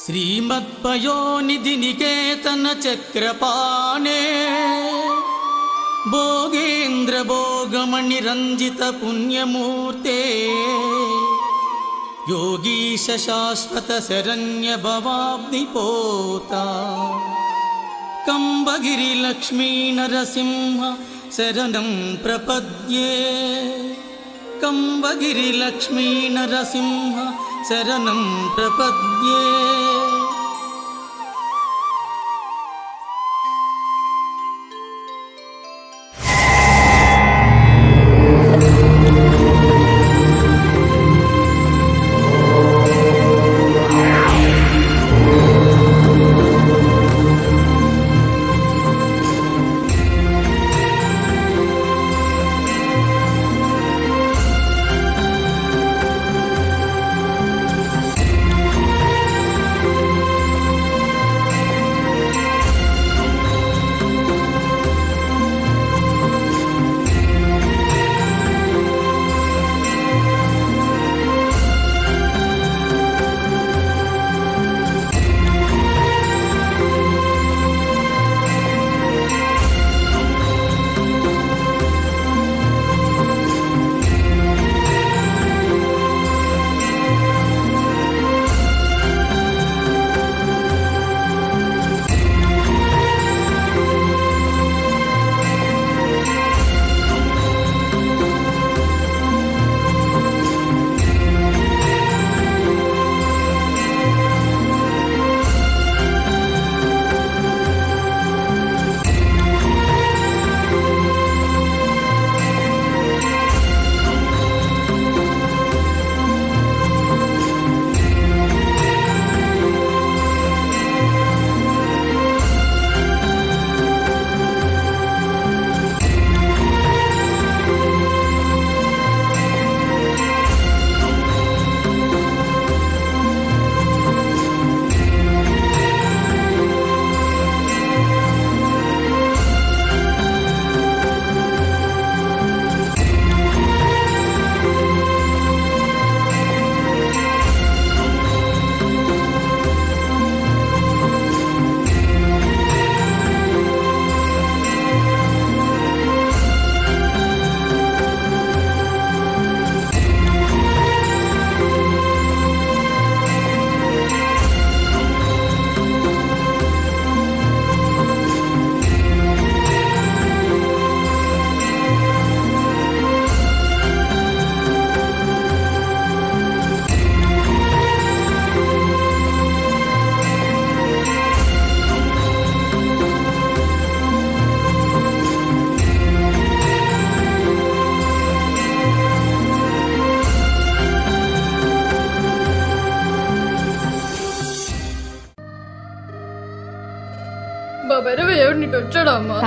श्रीमत्पयोनिधि निकेतन चक्रपाणे भोगेन्द्र भोगमणि रंजित पुण्यमूर्ते योगीश शाश्वत शरण्य भवाब्धिपोता कंबगिरि लक्ष्मी नरसिंह शरणं प्रपद्ये कंबगिरि लक्ष्मी नरसिंह शरणं प्रपद्ये।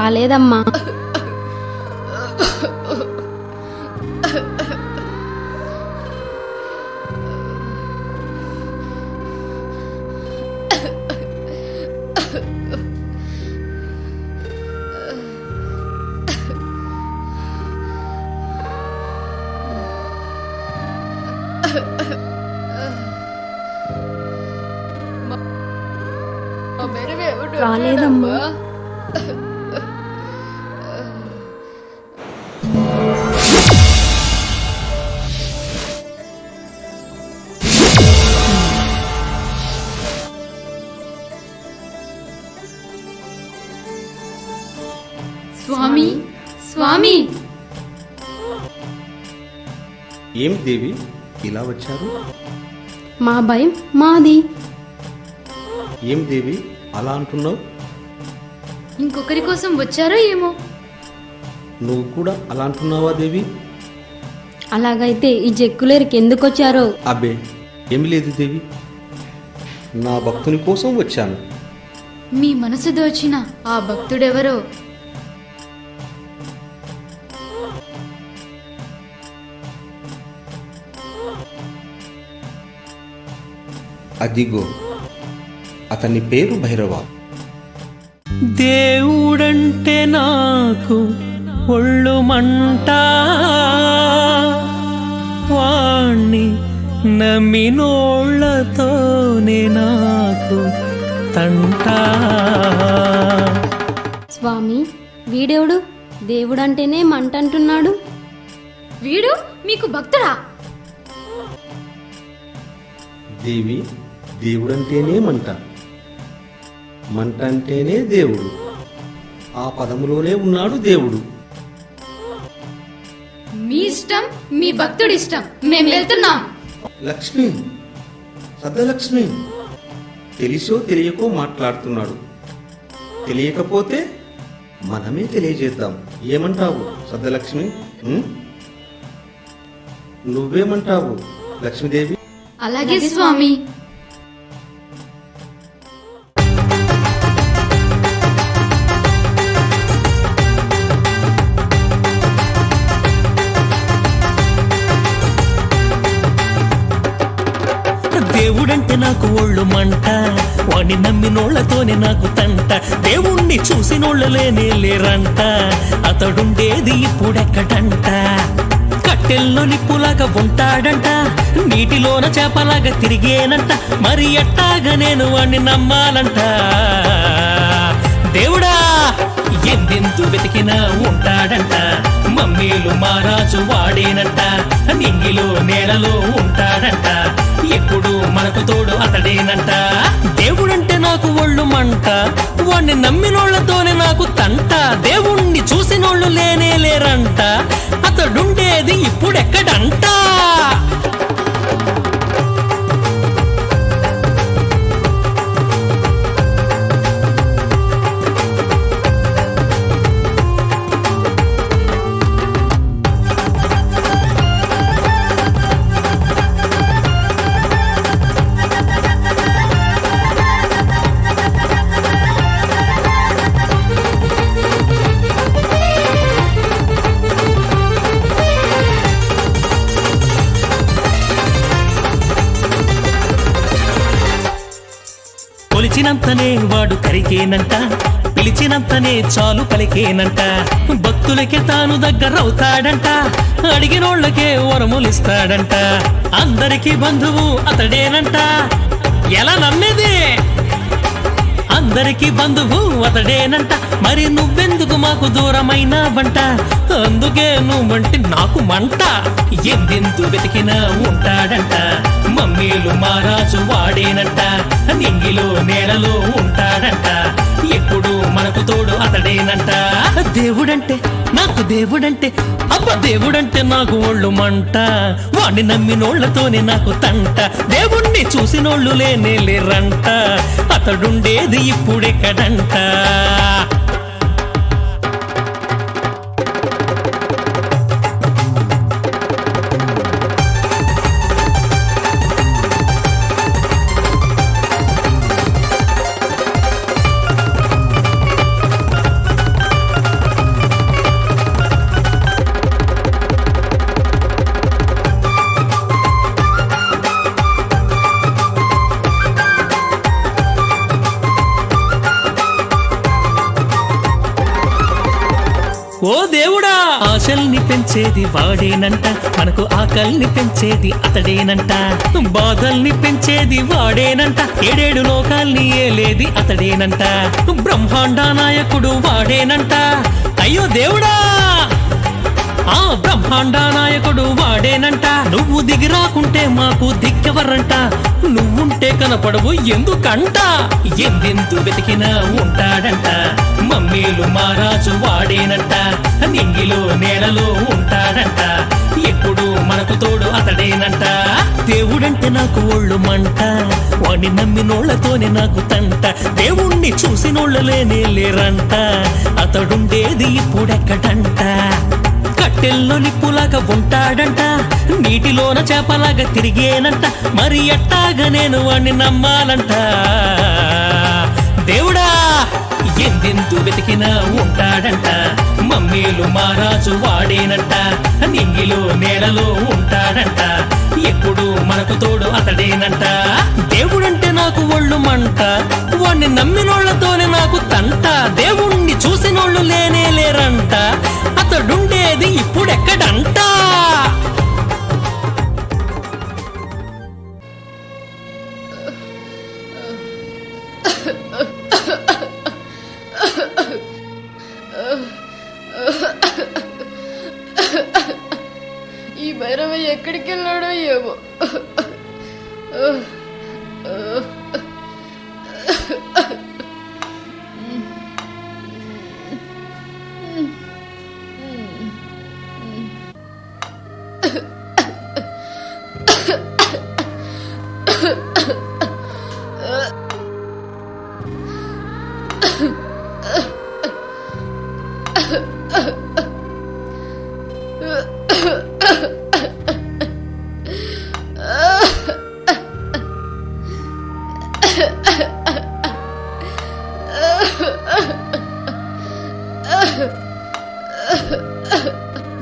రాలేదమ్మా. రాలేదమ్మా. స్వామి స్వామి. ఏం దేవి ఇలా వచ్చారు? మా భయం మాది. ఏం దేవి అలా అంటున్నావు? ఇంకొకరి కోసం వచ్చారో ఏమో. నువ్వు కూడా అలా అంటున్నావా దేవి? అలాగైతే ఈ జక్కులేరికి ఎందుకు వచ్చారో? అబ్బే ఏమి లేదు దేవి, నా భక్తుని కోసం వచ్చాను. మీ మనసు దోచిన ఆ భక్తుడెవరో? అదిగో అతని పేరు భైరవ. దేవుడంటే నాకు ఒళ్ళు మంట, వాణ్ణి నమ్మినోళ్ళతోనే నాకు తంట. స్వామి వీడెవడు దేవుడంటేనే మంట అంటున్నాడు. వీడు మీకు భక్తుడా? దేవి, దేవుడంటేనే మంట, మంట అంటేనే దేవుడు. ఆ పదములోనే ఉన్నాడు దేవుడు. మీ ఇష్టం, మీ భక్తుడి ఇష్టం. మేము వెళ్తున్నాం. లక్ష్మి, సద్దలక్ష్మి, తెలిసో తెలియకో మాట్లాడుతున్నాడు. తెలియకపోతే మనమే తెలియజేద్దాం. ఏమంటావు సద్దలక్ష్మి? నువ్వేమంటావు లక్ష్మీదేవి? అలాగే స్వామి. దేవుడంటే నాకు ఒళ్ళు మంట, వాణ్ణి నమ్మినోళ్లతోనే నాకు తంట. దేవుణ్ణి చూసినోళ్ళలేనే లేరంట, అతడుండేది ఇప్పుడెక్కడంట. కట్టెల్లో నిప్పులాగా ఉంటాడంట, నీటిలోన చేపలాగా తిరిగేనంట. మరి ఎట్టాగా నేను వాణ్ణి నమ్మాలంట? దేవుడా ఎందెందు వెతికినా ఉంటాడంట, మమ్మీలు మారాజు వాడేనంట. నింగిలో నేలలో ఉంటాడంట, ఎప్పుడు మనకు తోడు అతడేనంట. దేవుడంటే నాకు ఒళ్ళు మంట, వాణ్ణి నమ్మినోళ్లతోనే నాకు తంట. దేవుణ్ణి చూసినోళ్ళు లేనే లేరంట, అతడుండేది ఇప్పుడెక్కడంట. కొలిచినంతనే వాడు కరికేనంట, పిలిచినంతనే చాలు పలికేనంట. భక్తులకే తాను దగ్గరవుతాడంట, అడిగినోళ్ళకే వరములిస్తాడంట. అందరికీ బంధువు అతడేనంట. ఎలా నమ్మేది? అందరికీ బంధువు అతడేనంట. మరి నువ్వెందుకు మాకు దూరమైన వంట? అందుకే నువ్వంటే నాకు మంట. ఎందెందు వెతికినా ఉంటాడంట, మమ్మీలు మారాజు వాడేనంట. నింగిలో నేలలో ఉంటాడంట, ఎప్పుడు మనకు తోడు అతడేనంట. దేవుడంటే నాకు దేవుడంటే అబ్బ దేవుడంటే నాకు ఒళ్ళు మంట, వాణ్ణి నమ్మినోళ్లతోనే నాకు తంట. దేవుణ్ణి చూసినోళ్ళు లేనే లేరంట, అతడుండేది ఇప్పుడెక్కడంట. ఓ దేవుడా, ఆశల్ని పెంచేది వాడేనంట, మనకు ఆకల్ని పెంచేది అతడేనంట. బాధల్ని పెంచేది వాడేనంట, ఏడేడు లోకాల్ని ఏలేది అతడేనంట. బ్రహ్మాండ నాయకుడు వాడేనంట. అయ్యో దేవుడా, ఆ బ్రహ్మాండ నాయకుడు వాడేనంట. నువ్వు దిగిరాకుంటే మాకు దిక్కెవర్రంట, నువ్వుంటే కనపడవు ఎందుకంట. ఎందెందు వెతికినా ఉంటాడంట, మమ్మీలు మారాజు వాడేనంట. నింగిలో నేలలో ఉంటాడంట, ఎప్పుడు మనకు తోడు అతడేనంట. దేవుడంటే నాకు ఒళ్ళు మంట, వాణ్ణి నమ్మినోళ్లతోనే నాకు తంట. దేవుణ్ణి చూసినోళ్ళ లేనే లేరంట, అతడుండేది ఇప్పుడెక్కడంట. కట్టెల్లో నిప్పులాగా ఉంటాడంట, నీటిలోన చేపలాగా తిరిగేనంట. మరి ఎట్టాగా నేను వాణ్ణి నమ్మాలంట? దేవుడా ఎందెందు వెతికినా ఉంటాడంట, మమ్మీలు మారాజు వాడేనంట. నింగిలో నేలలో ఉంటాడంట, ఎప్పుడు మనకు తోడు అతడేనంట. దేవుడంటే నాకు ఒళ్ళు మంట, వాణ్ణి నమ్మినోళ్లతోనే నాకు తంట. దేవుణ్ణి చూసినోళ్ళు లేనే లేరంట, అతడుండేది ఇప్పుడెక్కడంట.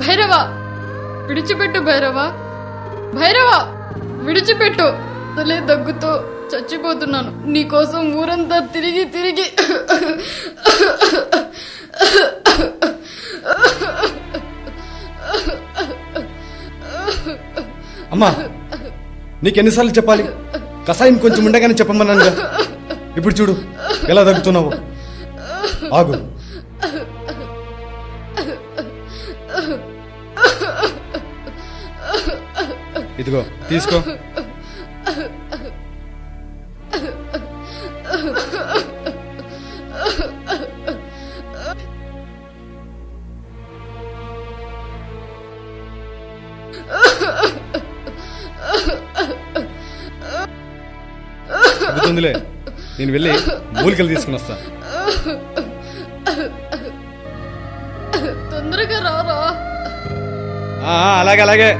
భైరవా, విడిచిపెట్టు భైరవా, భైరవా విడిచిపెట్టు. అసలే దగ్గుతో చచ్చిపోతున్నాను. నీకోసం ఊరంతా తిరిగి తిరిగి అమ్మా, నీకెన్నిసార్లు చెప్పాలి? కషాయం కొంచెం ఉండగానే చెప్పమన్నానుగా. ఇప్పుడు చూడు ఎలా దగ్గుతున్నావు. ఆగు. ఇదిగో తీసుకో. అవుతుందిలే, నేను వెళ్ళి మూలికలు తీసుకుని వస్తా. తొందరగా రారా. అలాగే అలాగే.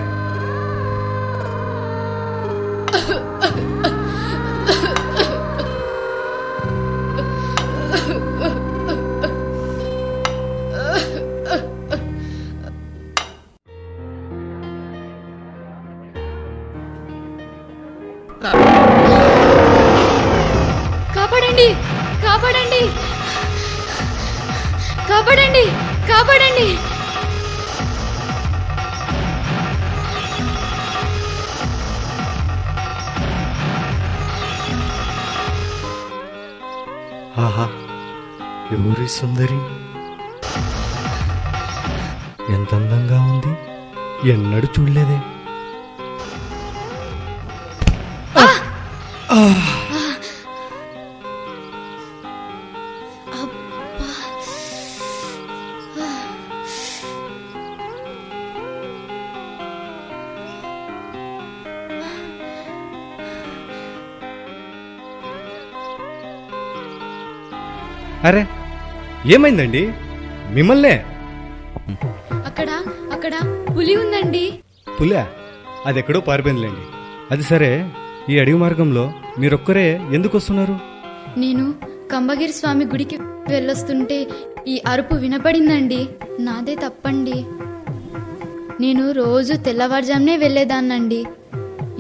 కాపాడండి, కాపాడండి, కాపాడండి, కాపాడండి. ఆహా, ఎవరి సుందరి, ఎంత అందంగా ఉంది. ఎన్నడూ చూడలేదే. అరే, ఏమైందండి? మిమ్మల్నే. అక్కడ అక్కడ పులి ఉందండి. పులా? అది ఎక్కడో పారిపోయిందిలేండి. అది సరే, ఈ అడవి మార్గంలో మీరొక్కరే ఎందుకు వస్తున్నారు? నేను కంబగిరి స్వామి గుడికి వెళ్ళొస్తుంటే ఈ అరుపు వినపడిందండి. నాదే తప్పండి. నేను రోజు తెల్లవారుజామునే వెళ్ళేదాన్నండి.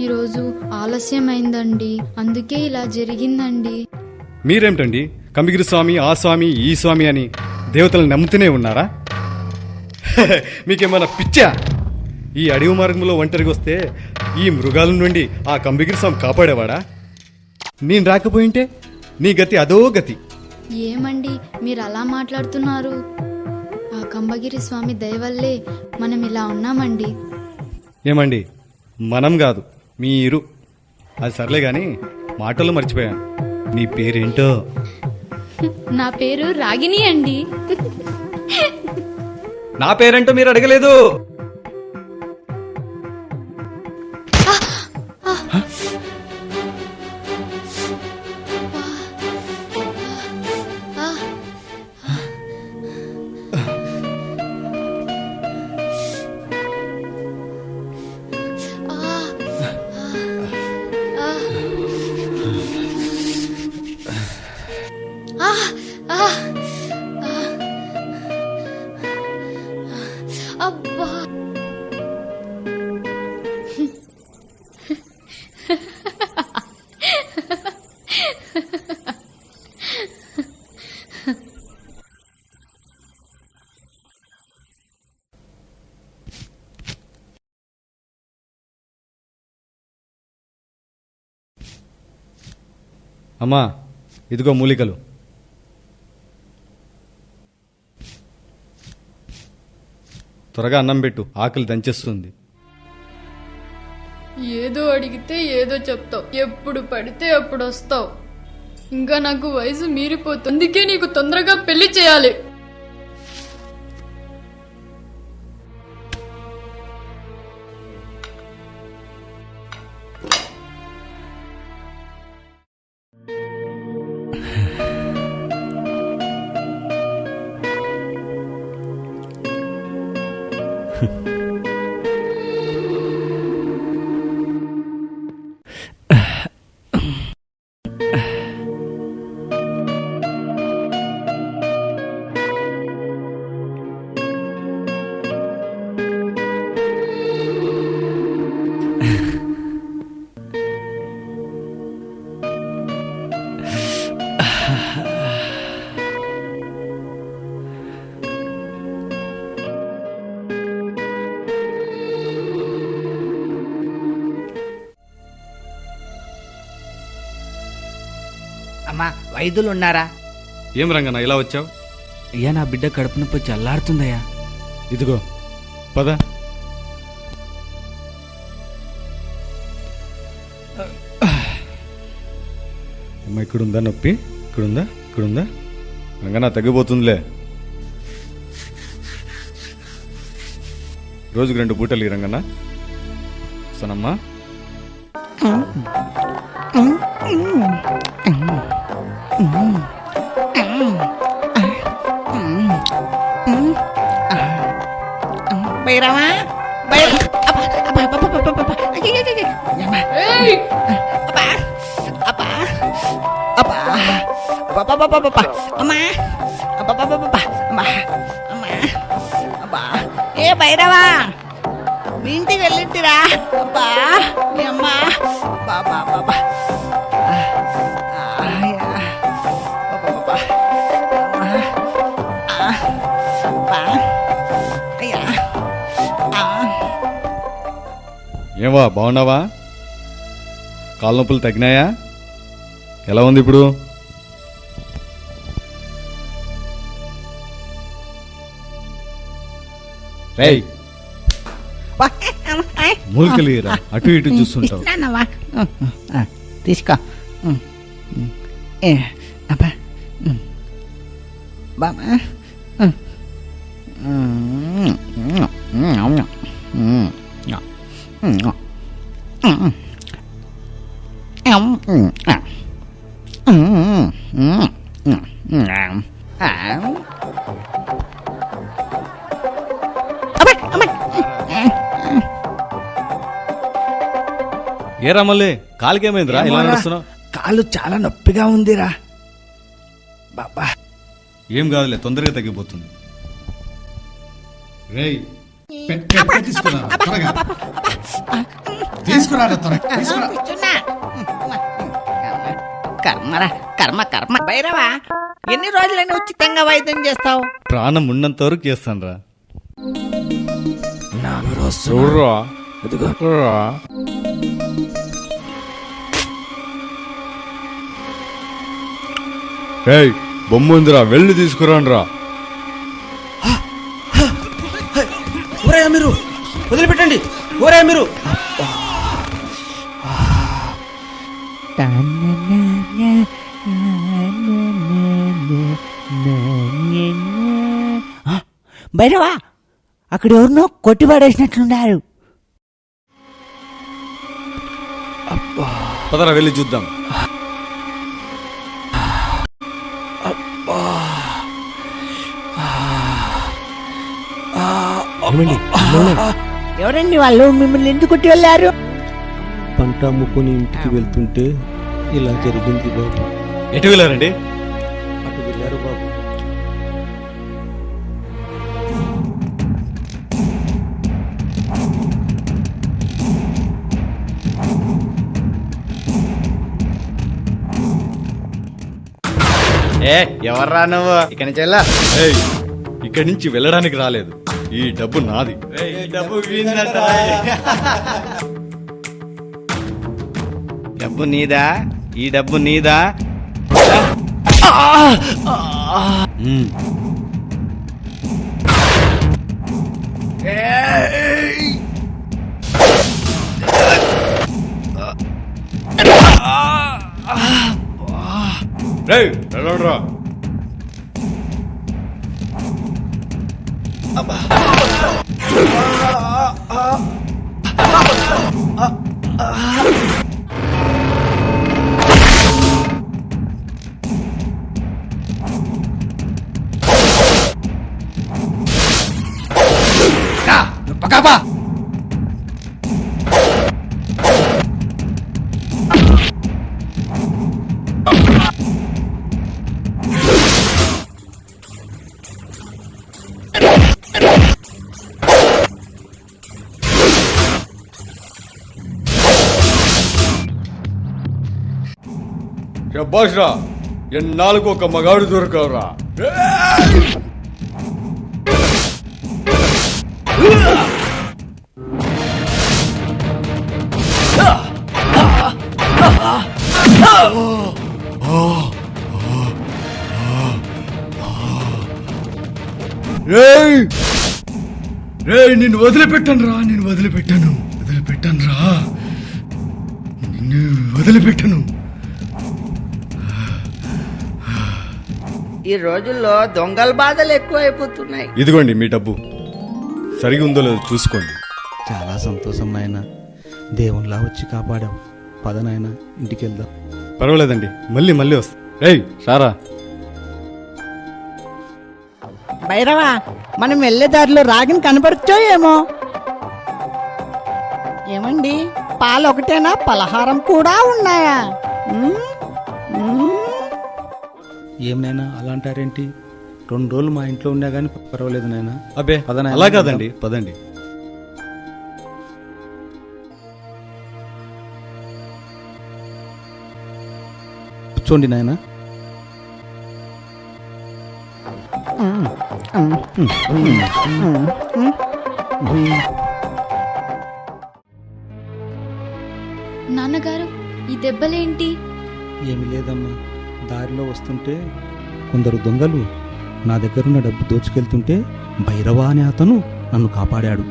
ఈరోజు ఆలస్యం అయిందండి, అందుకే ఇలా జరిగిందండి. మీరేమిటండి కంబగిరి స్వామి, ఆ స్వామి, ఈ స్వామి అని దేవతలను నమ్ముతూనే ఉన్నారా? మీకేమన్నా పిచ్చా? ఈ అడవి మార్గంలో ఒంటరిగా వస్తే ఈ మృగాల నుండి ఆ కంబగిరి స్వామి కాపాడేవాడా? నేను రాకపోయింటే నీ గతి అదో గతి. ఏమండి మీరు అలా మాట్లాడుతున్నారు? ఆ కంబగిరి స్వామి దయ వల్లే మనం ఇలా ఉన్నామండి. ఏమండి, మనం కాదు మీరు. అది సర్లే గాని మాటలు మర్చిపోయాను. మీ పేరేంటో? నా పేరు రాగిణి అండి. నా పేరేంటో మీరు అడగలేదు. అబ్బా, అమ్మా, ఇదిగో మూలికలు. త్వరగా అన్నం పెట్టు, ఆకలి దంచేస్తుంది. ఏదో అడిగితే ఏదో చెప్తావు, ఎప్పుడు పడితే అప్పుడు వస్తావు. ఇంకా నాకు వయసు మీరిపోతుంది, అందుకే నీకు తొందరగా పెళ్లి చేయాలి. అమ్మా వైద్యులు ఉన్నారా? ఏం రంగన్న ఇలా వచ్చావు? అయ్యా నా బిడ్డ కడుపు నొప్పి చల్లారుతుందయ్యా. ఇదిగో పద. అమ్మ ఇక్కడుందా నొప్పి? ఇక్కడుందా? రంగన్న తగ్గిపోతుందిలే. రోజుకు 2 పూటలు ఈ రంగన్న. సనమ్మా భైరవా ఏయ్! ఏ భైరవా మీ ఇంటికి వెళ్ళింటిరా? అబ్బా మీ అమ్మ బాబా బాబా ఏవా బాగున్నావా? కాళ్ళ నొప్పులు తగ్గినాయా? ఎలా ఉంది ఇప్పుడు? రేయ్ మూలికలేరా అటు ఇటు చూస్తుంటావు. తీసుకో అబ్బా బాబా ఏ రమల్లే కాలుకేమైందిరా ఇలా నడుస్తున్నావు? కాలు చాలా నొప్పిగా ఉందిరా బాబా. ఏం కాదులే, తొందరగా తగ్గిపోతుంది. రేయ్ కర్మరా కర్మ కర్మ. భైరవా ఎన్ని రోజులని ఉచితంగా వైద్యం చేస్తావు? ప్రాణం ఉన్నంత వరకు చేస్తాను రా. చూడరా ఏయ్ బొమ్మ ఉందిరా, వెళ్ళి తీసుకురాను రా. మీరు వదిలిపెట్టండి. మీరు భైరవా అక్కడ ఎవరినో కొట్టిపడేసినట్లున్నారు. పదరా వెళ్ళి చూద్దాం. ఎవరండి వాళ్ళు? మిమ్మల్ని ఎందుకు కొట్టి వెళ్ళారు? పంట అమ్ముకొని ఇంటికి వెళ్తుంటే ఇలా జరిగింది బాబు. ఎటు వెళ్ళారండి? అటు వెళ్ళారు బాబు. ఎవర్రా నువ్వు? ఇక్కడి నుంచి వెళ్ళా. ఇక్కడి నుంచి వెళ్ళడానికి రాలేదు, ఈ డబ్బు నాది. డబ్బు నీదా? ఈ డబ్బు నీదా? రేయ్ వెళ్ళండ్రా. శభాష్ రా, ఎన్నాళ్ళకు ఒక మగాడు దొరకవురా. రేయ్ రేయ్ నిన్ను వదిలిపెట్టను రా, నిన్ను వదిలిపెట్టను రా, నిన్ను వదిలిపెట్టను. ఈ రోజుల్లో దొంగల బాధలు ఎక్కువ అయిపోతున్నాయి. ఇదిగోండి మీ డబ్బు, సరిగా ఉందో లేదో చూసుకోండి. చాలా సంతోషం నాయన, దేవునిలా వచ్చి కాపాడావు. పద నాయన, ఇంటికి వెళ్దాం. పర్వాలేదండి, మళ్ళీ మళ్ళీ వస్తా. రేయ్ సారా, భైరవా, మనం వెళ్ళే దారిలో రాగిని కనబడుచో ఏమో. ఏమండి, పాలు ఒకటేనా, పలహారం కూడా ఉన్నాయా? ఏం నాయనా అలా అంటారేంటి? 2 రోజులు మా ఇంట్లో ఉన్నా గానీ పర్వాలేదు నాయన. అబ్బే పద నాయనా, అలా కాదండి, పదండి. కూర్చోండి నాయన. నాన్నగారు, ఈ దెబ్బలేంటి? ఏమి లేదమ్మా, దారిలో వస్తుంటే కొందరు దొంగలు నా దగ్గరున్న డబ్బు దోచుకెళ్తుంటే భైరవ అనే అతను నన్ను కాపాడాడు.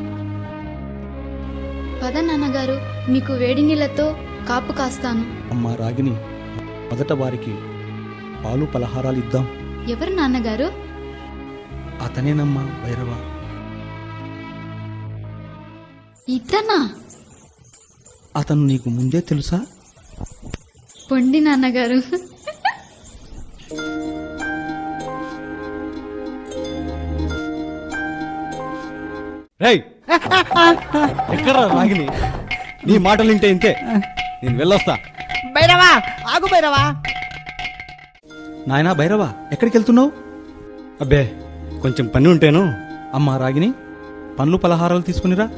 పద నాన్నగారు, మీకు వేడి నీళ్ళతో కాపు కాస్తాను. అమ్మా రాగిని, మొదట వారికి పాలు పలహారాలు ఇద్దాం. ఎవరు నాన్నగారు? అతనేనమ్మా భైరవ. ఇతనా? అతను నీకు ముందే తెలుసా? పొండి నాన్నగారు. రేయ్ ఎక్కడ రాగిని? నీ మాటలు వింటే ఇంతే, నేను వెళ్ళొస్తా. భైరవా, ఆగు భైరవా. నాయనా భైరవ, ఎక్కడికి వెళ్తున్నావు? అబ్బే కొంచెం పని ఉంటేను. అమ్మా రాగిని, పండ్లు పలహారాలు తీసుకునిరా.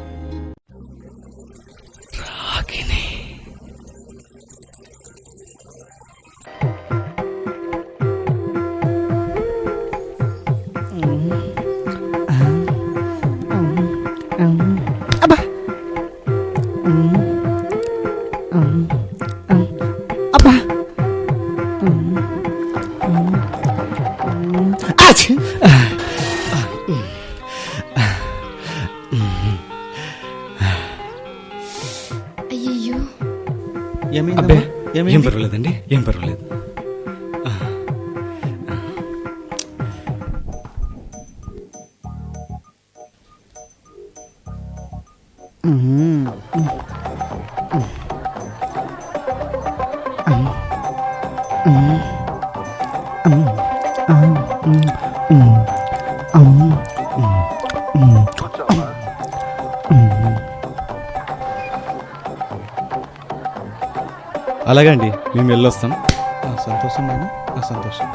అబ్బా, అయ్యయ్యో, అబ్బే ఏమైంది? ఏం పర్వాలేదండి, ఏం పర్వాలేదు. అలాగే అండి, మేము వెళ్ళొస్తాం. సంతోషం నాయన, సంతోషం.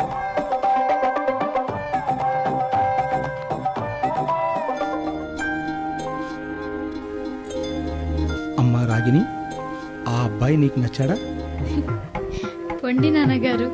అమ్మా రాగిని, ఆ అబ్బాయి నీకు నచ్చాడా? పొండి నాన్నగారు.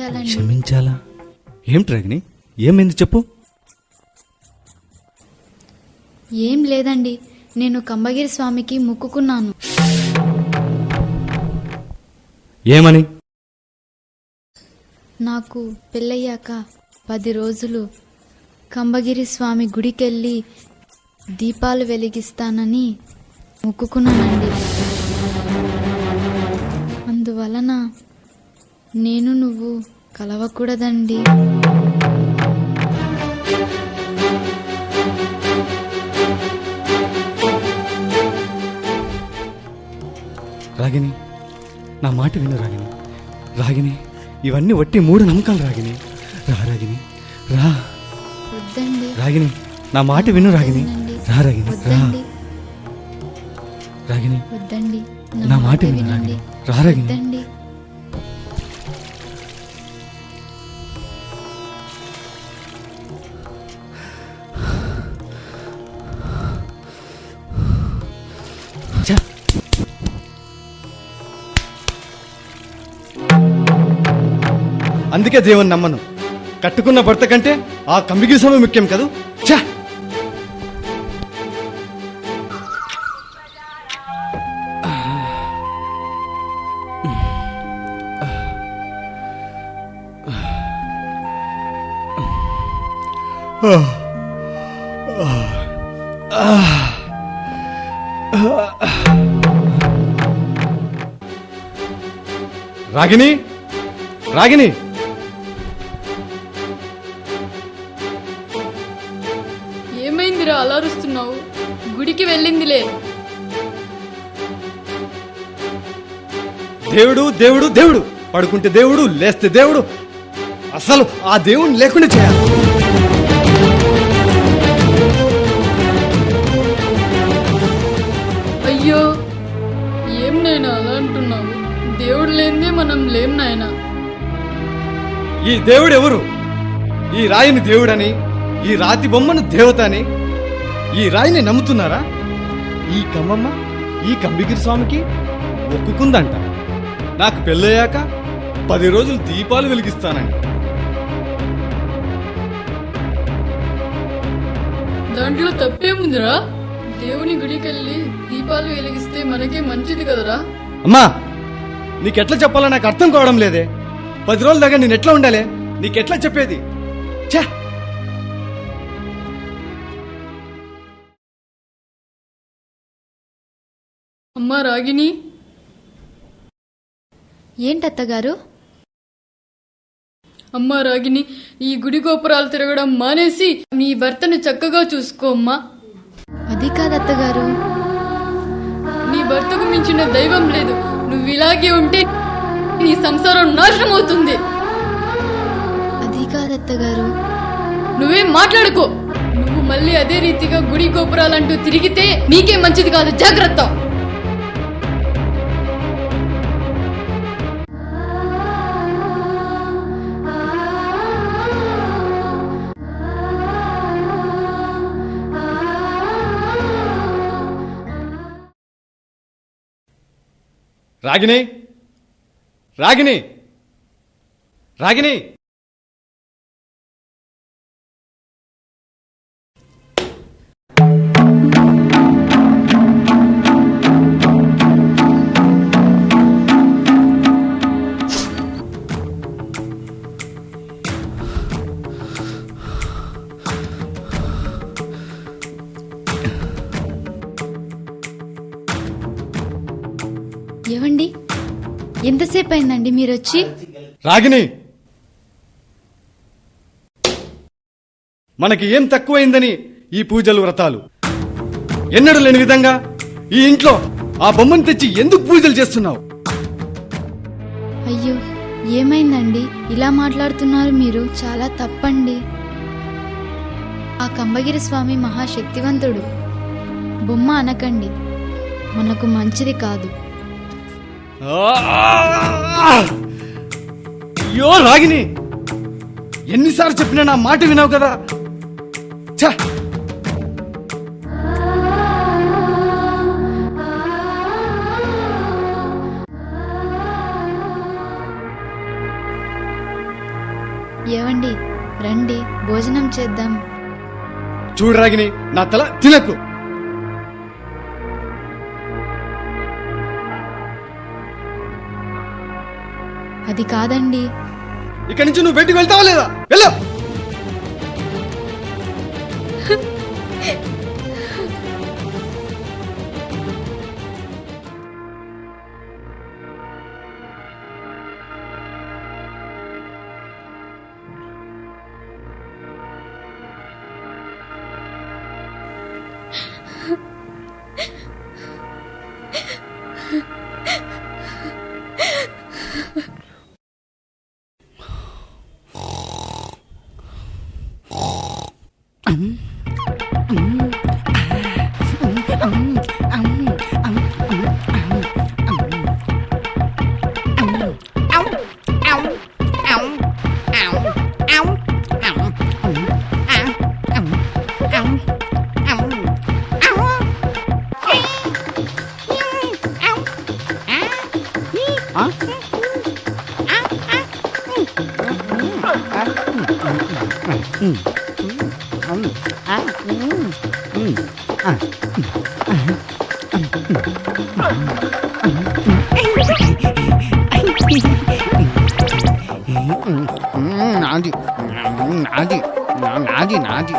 క్షమించాలండి. క్షమించాలా? ఏమిటి రాగిని, ఏమైంది చెప్పు. ఏం లేదండి, నేను కంబగిరి స్వామికి మొక్కుకున్నాను. ఏమని? నాకు పెళ్ళయ్యాక 10 రోజులు కంబగిరి స్వామి గుడికెళ్ళి దీపాలు వెలిగిస్తానని మొక్కుకున్నానండి. అందువలన నేను నువ్వు కలవకూడదండి. రాగిని, నా మాట విను రాగిని. రాగిని, ఇవన్నీ వట్టి మూఢ నమ్మకాలు రాగిని. రా రాగిని, రా. వద్దండి. రాగిని, నా మాట విను రాగిని. రా రాగిని, రా. వద్దండి. రాగిని, వద్దండి. నా మాట విను రాగిని. రా రాగిని. వద్దండి. ఛ! అందుకే దేవుని నమ్మను. కట్టుకున్న భర్త కంటే ఆ కంబిగిరి స్వామి ముఖ్యం కదూ. ఛ! రాగిని, రాగిని, ఏమైందిరా అలా అరుస్తున్నావు? గుడికి వెళ్ళిందిలే. దేవుడు దేవుడు దేవుడు, పడుకుంటే దేవుడు, లేస్తే దేవుడు. అసలు ఆ దేవుడిని లేకుండా చేయాలి. అయ్యో, ఏం నాయనా అలా అంటున్నావు? దేవుడు లేనిదే మనం లేం నాయనా. ఈ దేవుడు ఎవరు? ఈ రాయిని దేవుడని, ఈ రాతి బొమ్మను దేవత అని ఈ రాయిని నమ్ముతున్నారా? ఈ కమ్మమ్మ ఈ కంబిగిరి స్వామికి ఒప్పుకుందంట నాకు పెళ్ళయ్యాక 10 రోజులు దీపాలు వెలిగిస్తానని. దాంట్లో తప్పేముందిరా? దేవుని గుడికి వెళ్ళి దీపాలు వెలిగిస్తే మనకే మంచిది కదరా. అమ్మా, నీకెట్లా చెప్పాలో నాకు అర్థం కావడం లేదే. 10 రోజుల దాకా నేను ఎట్లా ఉండాలి? నీకెట్లా చెప్పేది? ఛా! అమ్మా రాగిని, ఏంటత్తగారు? అమ్మా రాగిని, ఈ గుడి గోపురాలు తిరగడం మానేసి నీ భర్తను చక్కగా చూసుకో అమ్మా. అది కాదత్తగారు. నీ భర్తకు మించిన దైవం లేదు. నువ్వు ఇలాగే ఉంటే నీ సంసారం నాశనం అవుతుంది. అది కాదత్తగారు. నువ్వేం మాట్లాడుకో. నువ్వు మళ్ళీ అదే రీతిగా గుడి గోపురాలంటూ తిరిగితే నీకే మంచిది కాదు. జాగ్రత్త. రాగిని, రాగిని, రాగిని. ఏవండి, ఎంతసేపు అయిందండి మీరొచ్చి? రాగిని, మనకి ఏం తక్కువైందని ఈ పూజలు వ్రతాలు? ఎన్నడూ లేని విధంగా ఈ ఇంట్లో ఆ బొమ్మను తెచ్చి ఎందుకు పూజలు చేస్తున్నావు? అయ్యో, ఏమైందండి ఇలా మాట్లాడుతున్నారు మీరు? చాలా తప్పండి. ఆ కంబగిరి స్వామి మహాశక్తివంతుడు. బొమ్మ అనకండి, మనకు మంచిది కాదు. అయ్యో రాగిని, ఎన్నిసార్లు చెప్పినా నా మాట వినావు కదా. ఛ! భోజనం చేద్దాం. చూడు రాగిని, నా తల తినకు. అది కాదండి. ఇక్కడి నుంచి నువ్వు బయటికి వెళ్తావా లేదా? వెళ్ళు. నాది నాది నాది నాది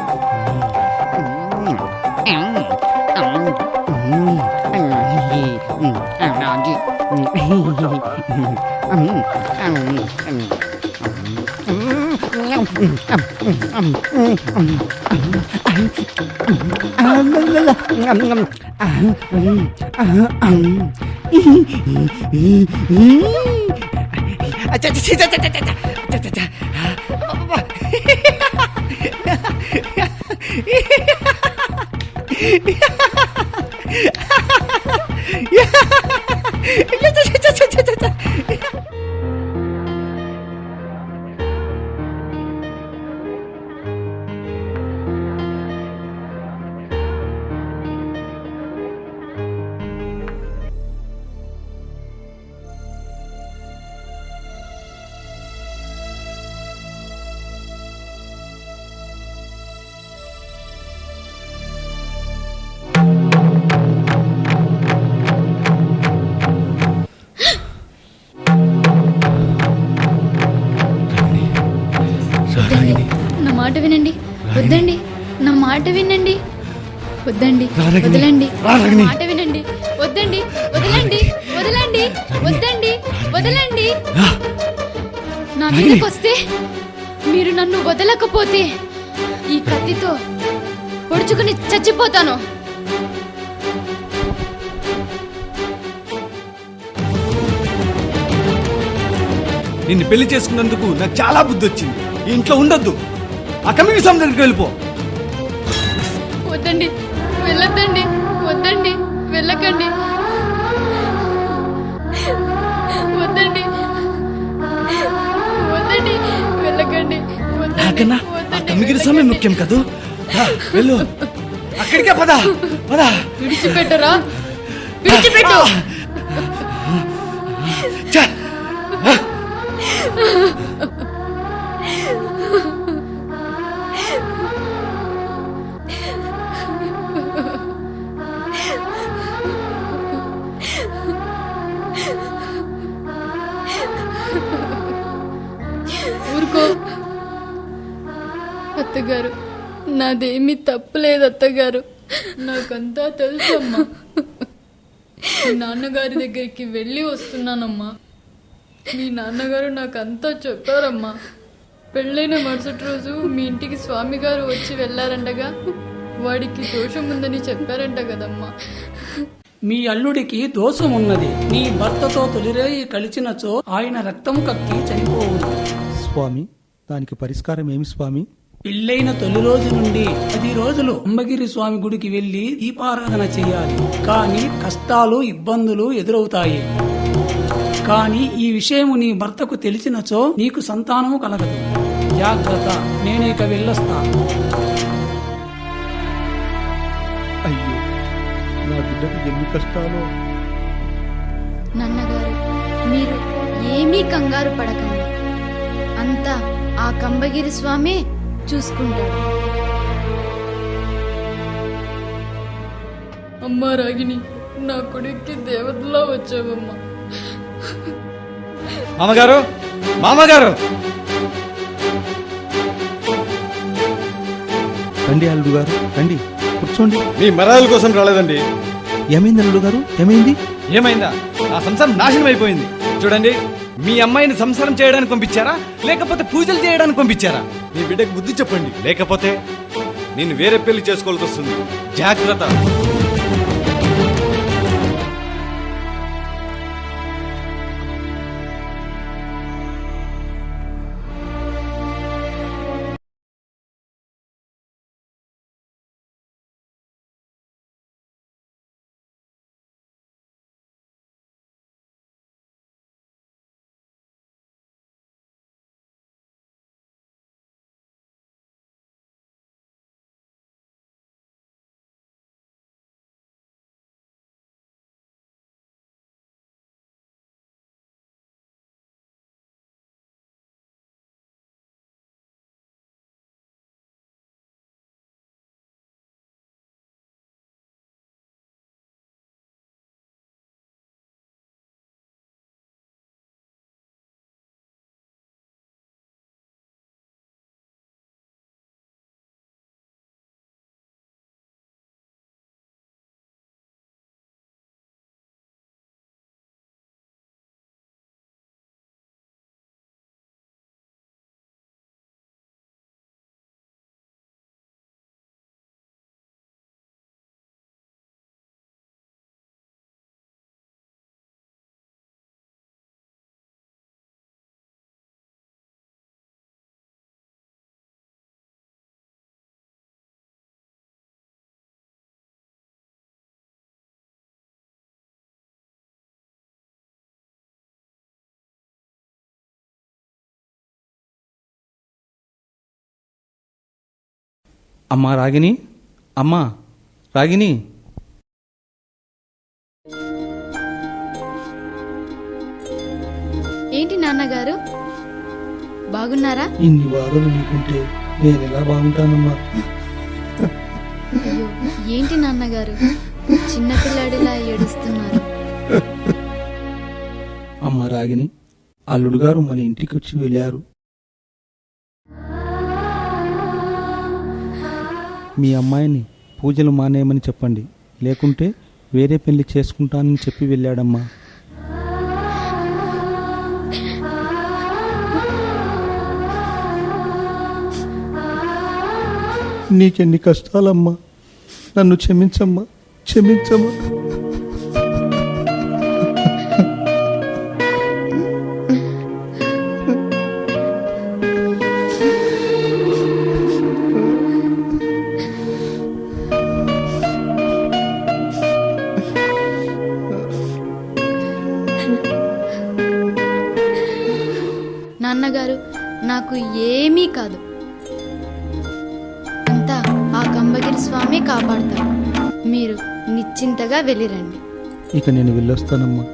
నా మాట వినండి. వద్దండి, నా మాట వినండి. వద్దండి, వదలండి. నా మాట వినండి. వద్దండి, వదలండి, వదలండి, వద్దండి, వదలండి. నా మీదకొస్తే మీరు నన్ను వదలకపోతే ఈ కత్తితో పొడుచుకుని చచ్చిపోతాను. నిన్ను పెళ్లి చేసుకున్నందుకు నాకు చాలా బుద్ధి వచ్చింది. ఈ ఇంట్లో ఉండొద్దు. ఆ కమిటీ స్వామి దగ్గరికి వెళ్ళిపో. వద్దండి, వెళ్ళొద్దండి, వద్దండి, వెళ్ళకండి, వద్దండి, వద్దండి, వెళ్ళకండి, నాకన్నా ఆ కమిటీ స్వామి ముఖ్యం కదూ. వెళ్ళు, అక్కడికే పద పద. విడిచిపెట్టరా, విడిచిపెట్టు. ఊరుకో అత్తగారు, నాదేమీ తప్పులేదు అత్తగారు. నాకంతా తెలుసమ్మా. మీ నాన్నగారి దగ్గరికి వెళ్ళి వస్తున్నానమ్మా. మీ నాన్నగారు నాకంతా చెప్పారమ్మా. పెళ్ళైన మరుసటి రోజు మీ ఇంటికి స్వామి గారు వచ్చి వెళ్ళారంటగా, వాడికి దోషం ఉందని చెప్పారంట కదమ్మా. మీ అల్లుడికి దోషం ఉన్నది. నీ భర్తతో తొలిరేయి కలిచినచో ఆయన రక్తం కక్కి చనిపోవును. స్వామి, దానికి పరిష్కారం ఏమి స్వామి? పెళ్ళైన తొలి రోజు నుండి 10 రోజులు అంబగిరి స్వామి గుడికి వెళ్లి దీపారాధన చేయాలి. కానీ కష్టాలు ఇబ్బందులు ఎదురవుతాయి. కానీ ఈ విషయము నీ భర్తకు తెలిసినచో నీకు సంతానము కలగదు. జాగ్రత్త, నేనిక వెళ్ళొస్తా. అయ్యో, నా బిడ్డకు ఎన్ని కష్టాలు. నాన్నగారు, మీరు ఏమీ కంగారు పడకండి. అంతా ఆ కంబగిరి స్వామి చూసుకుంటాడు. అమ్మా రాగిని, నా కొడుక్కి దేవతలా వచ్చావమ్మా. మామగారు, మామగారు! రండి అల్లుడు గారు, రండి కూర్చోండి. మీ మరాల కోసం రాలేదండి. ఏమైంది అల్లుడు గారు, ఏమైంది? ఏమైందా? నా సంసారం నాశనం అయిపోయింది. చూడండి, మీ అమ్మాయిని సంసారం చేయడానికి పంపించారా లేకపోతే పూజలు చేయడానికి పంపించారా? మీ బిడ్డకు బుద్ధి చెప్పండి, లేకపోతే నేను వేరే పెళ్లి చేసుకోవాల్సి వస్తుంది. జాగ్రత్త. అమ్మా రాగిని, అమ్మా రాగిని. ఏంటి నాన్నగారు, బాగున్నారా? ఇన్ని బాధలు నీకుంటే నేను ఎలా బాగుంటానమ్మా? అయ్యో, ఏంటి నాన్నగారు చిన్నపిల్లాడిలా ఏడుస్తున్నారు? అమ్మ రాగిని, అల్లుడు గారు మన ఇంటికి వచ్చి వెళ్ళారు. మీ అమ్మాయిని పూజలు మానేయమని చెప్పండి, లేకుంటే వేరే పెళ్లి చేసుకుంటానని చెప్పి వెళ్ళాడమ్మా. నీకెన్ని కష్టాలమ్మా, నన్ను క్షమించమ్మా, క్షమించమ్మా. నాన్నగారు, నాకు ఏమీ కాదు, అంతా ఆ కంబగిరి స్వామి కాపాడతాడు. మీరు నిశ్చింతగా వెళ్ళిరండి. ఇక నేను వెళ్ళొస్తానమ్మా.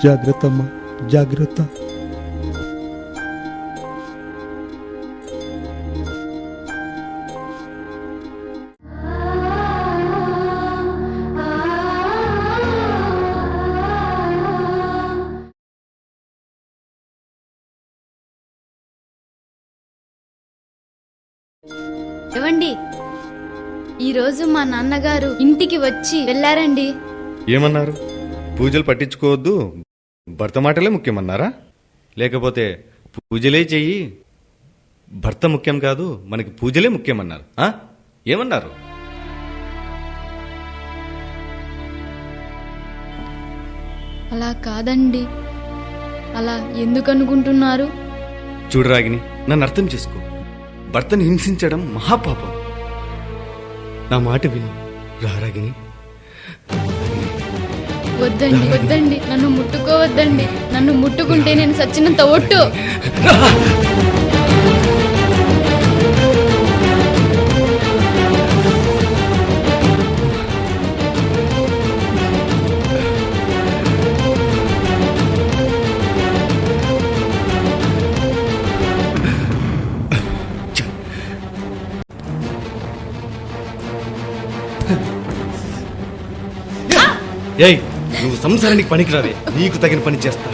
జాగ్రత్త అమ్మా, జాగ్రత్త. ఏవండి, ఈరోజు మా నాన్నగారు ఇంటికి వచ్చి వెళ్ళారండి. ఏమన్నారు? పూజలు పట్టించుకోవద్దు, భర్త మాటలే ముఖ్యమన్నారా? లేకపోతే పూజలే చెయ్యి, భర్త ముఖ్యం కాదు, మనకి పూజలే ముఖ్యమన్నారు? ఏమన్నారు? అలా కాదండి. అలా ఎందుకు అనుకుంటున్నారు? చూడు రాగిని, నన్ను అర్థం చేసుకో. భర్తను హింసించడం మహాపాపం. నా మాట విను రా రాగిని. వద్దండి, వద్దండి, నన్ను ముట్టుకోవద్దండి. నన్ను ముట్టుకుంటే నేను సచ్చినంత ఒట్టు. ఏయ్, నువ్వు సంసారానికి పనికిరావే, నీకు తగిన పని చేస్తా.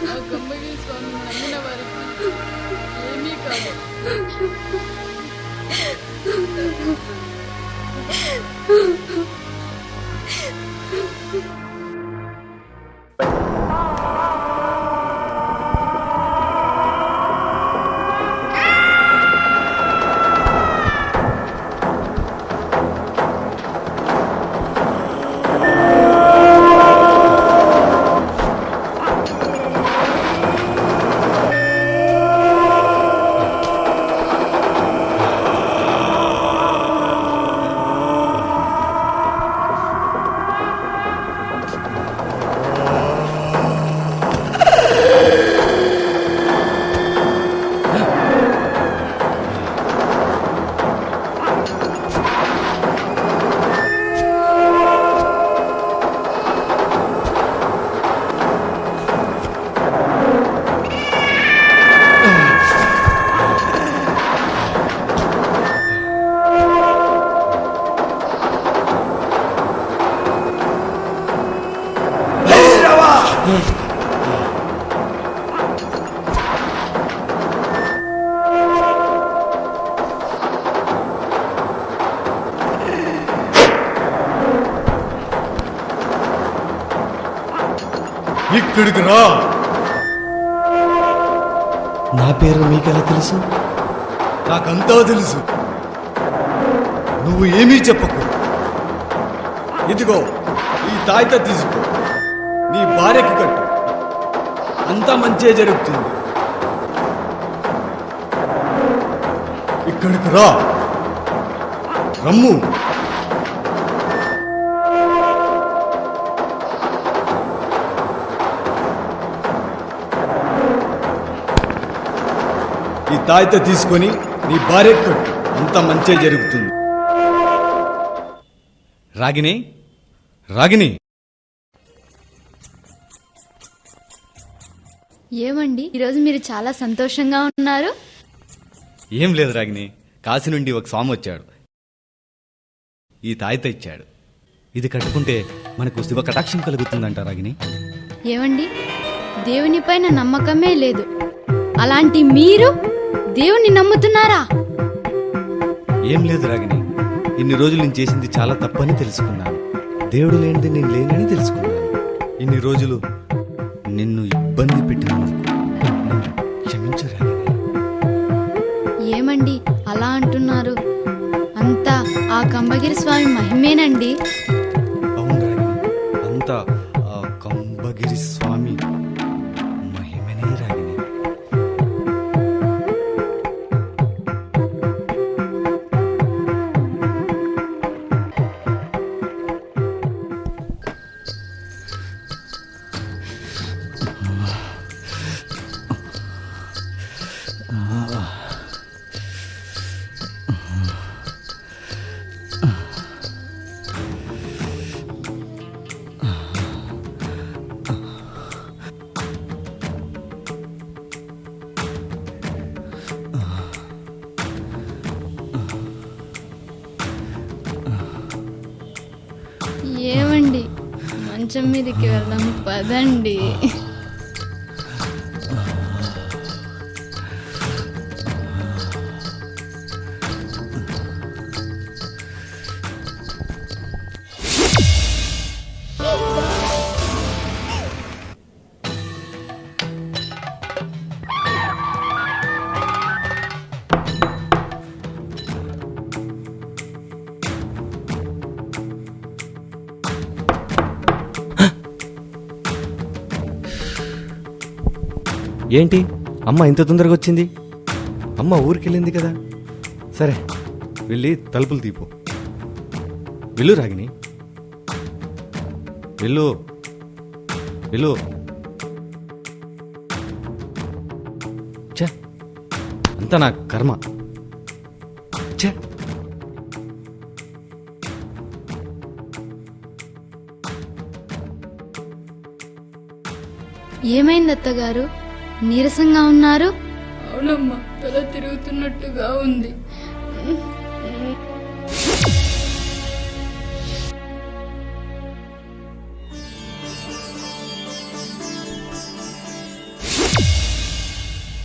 ఆ గంభీర స్వామి నమ్మిన వారికి ఏమీ కాదు. ఇక్కడికి రా. నా పేరు మీకెలా తెలుసు? నాకంతా తెలుసు. నువ్వు ఏమీ చెప్పకు. ఇదిగో ఈ తాయిత తీసుకో, నీ భార్యకి కట్టు, అంతా మంచే జరుగుతుంది. ఇక్కడికి రా, రమ్ము. ఈ తాయిత తీసుకొని నీ భార్యకి కట్టు, అంతా మంచే జరుగుతుంది. రాగిని, రాగిని. ఏమండి ఈరోజు మీరు చాలా సంతోషంగా ఉన్నారు? ఏం లేదు రాగిని, కాశీ నుండి ఒక స్వామి వచ్చాడు, ఈ తాయిత ఇచ్చాడు. ఇది కట్టుకుంటే మనకు శివ కటాక్షం కలుగుతుందంట రాగిని. ఏమండి దేవునిపైన నమ్మకమే లేదు, అలాంటి మీరు దేవుణ్ణి నమ్ముతున్నారా? ఏం లేదు రాగిని, ఇన్ని రోజులు నేను చేసింది చాలా తప్పని తెలుసుకున్నాను. దేవుడు లేనిది నేను లేనని తెలుసుకున్నాను. ఇన్ని రోజులు నిన్ను ఇబ్బంది పెట్టినందుకు నన్ను క్షమించు రాగిని. ఏమండి అలా అంటున్నారు? అంతా ఆ కంబగిరి స్వామి మహిమేనండి. అవును రాగిని, అంతా ఆ కంబగిరి స్వామి మహిమనే రాగిని. ఏమండి మంచం మీదకి వెళ్దాం పదండి. ఏంటి అమ్మ ఇంత తొందరగా వచ్చింది? అమ్మ ఊరికెళ్ళింది కదా. సరే వెళ్ళి తలుపులు తీపో. వెళ్ళు రాగిని, వెళ్ళు వెళ్ళు. అంతా నా కర్మ. ఛే! ఏమైంది అత్తగారు, నీరసంగా ఉన్నారు? అవునమ్మా, తల తిరుగుతున్నట్టుగా ఉంది.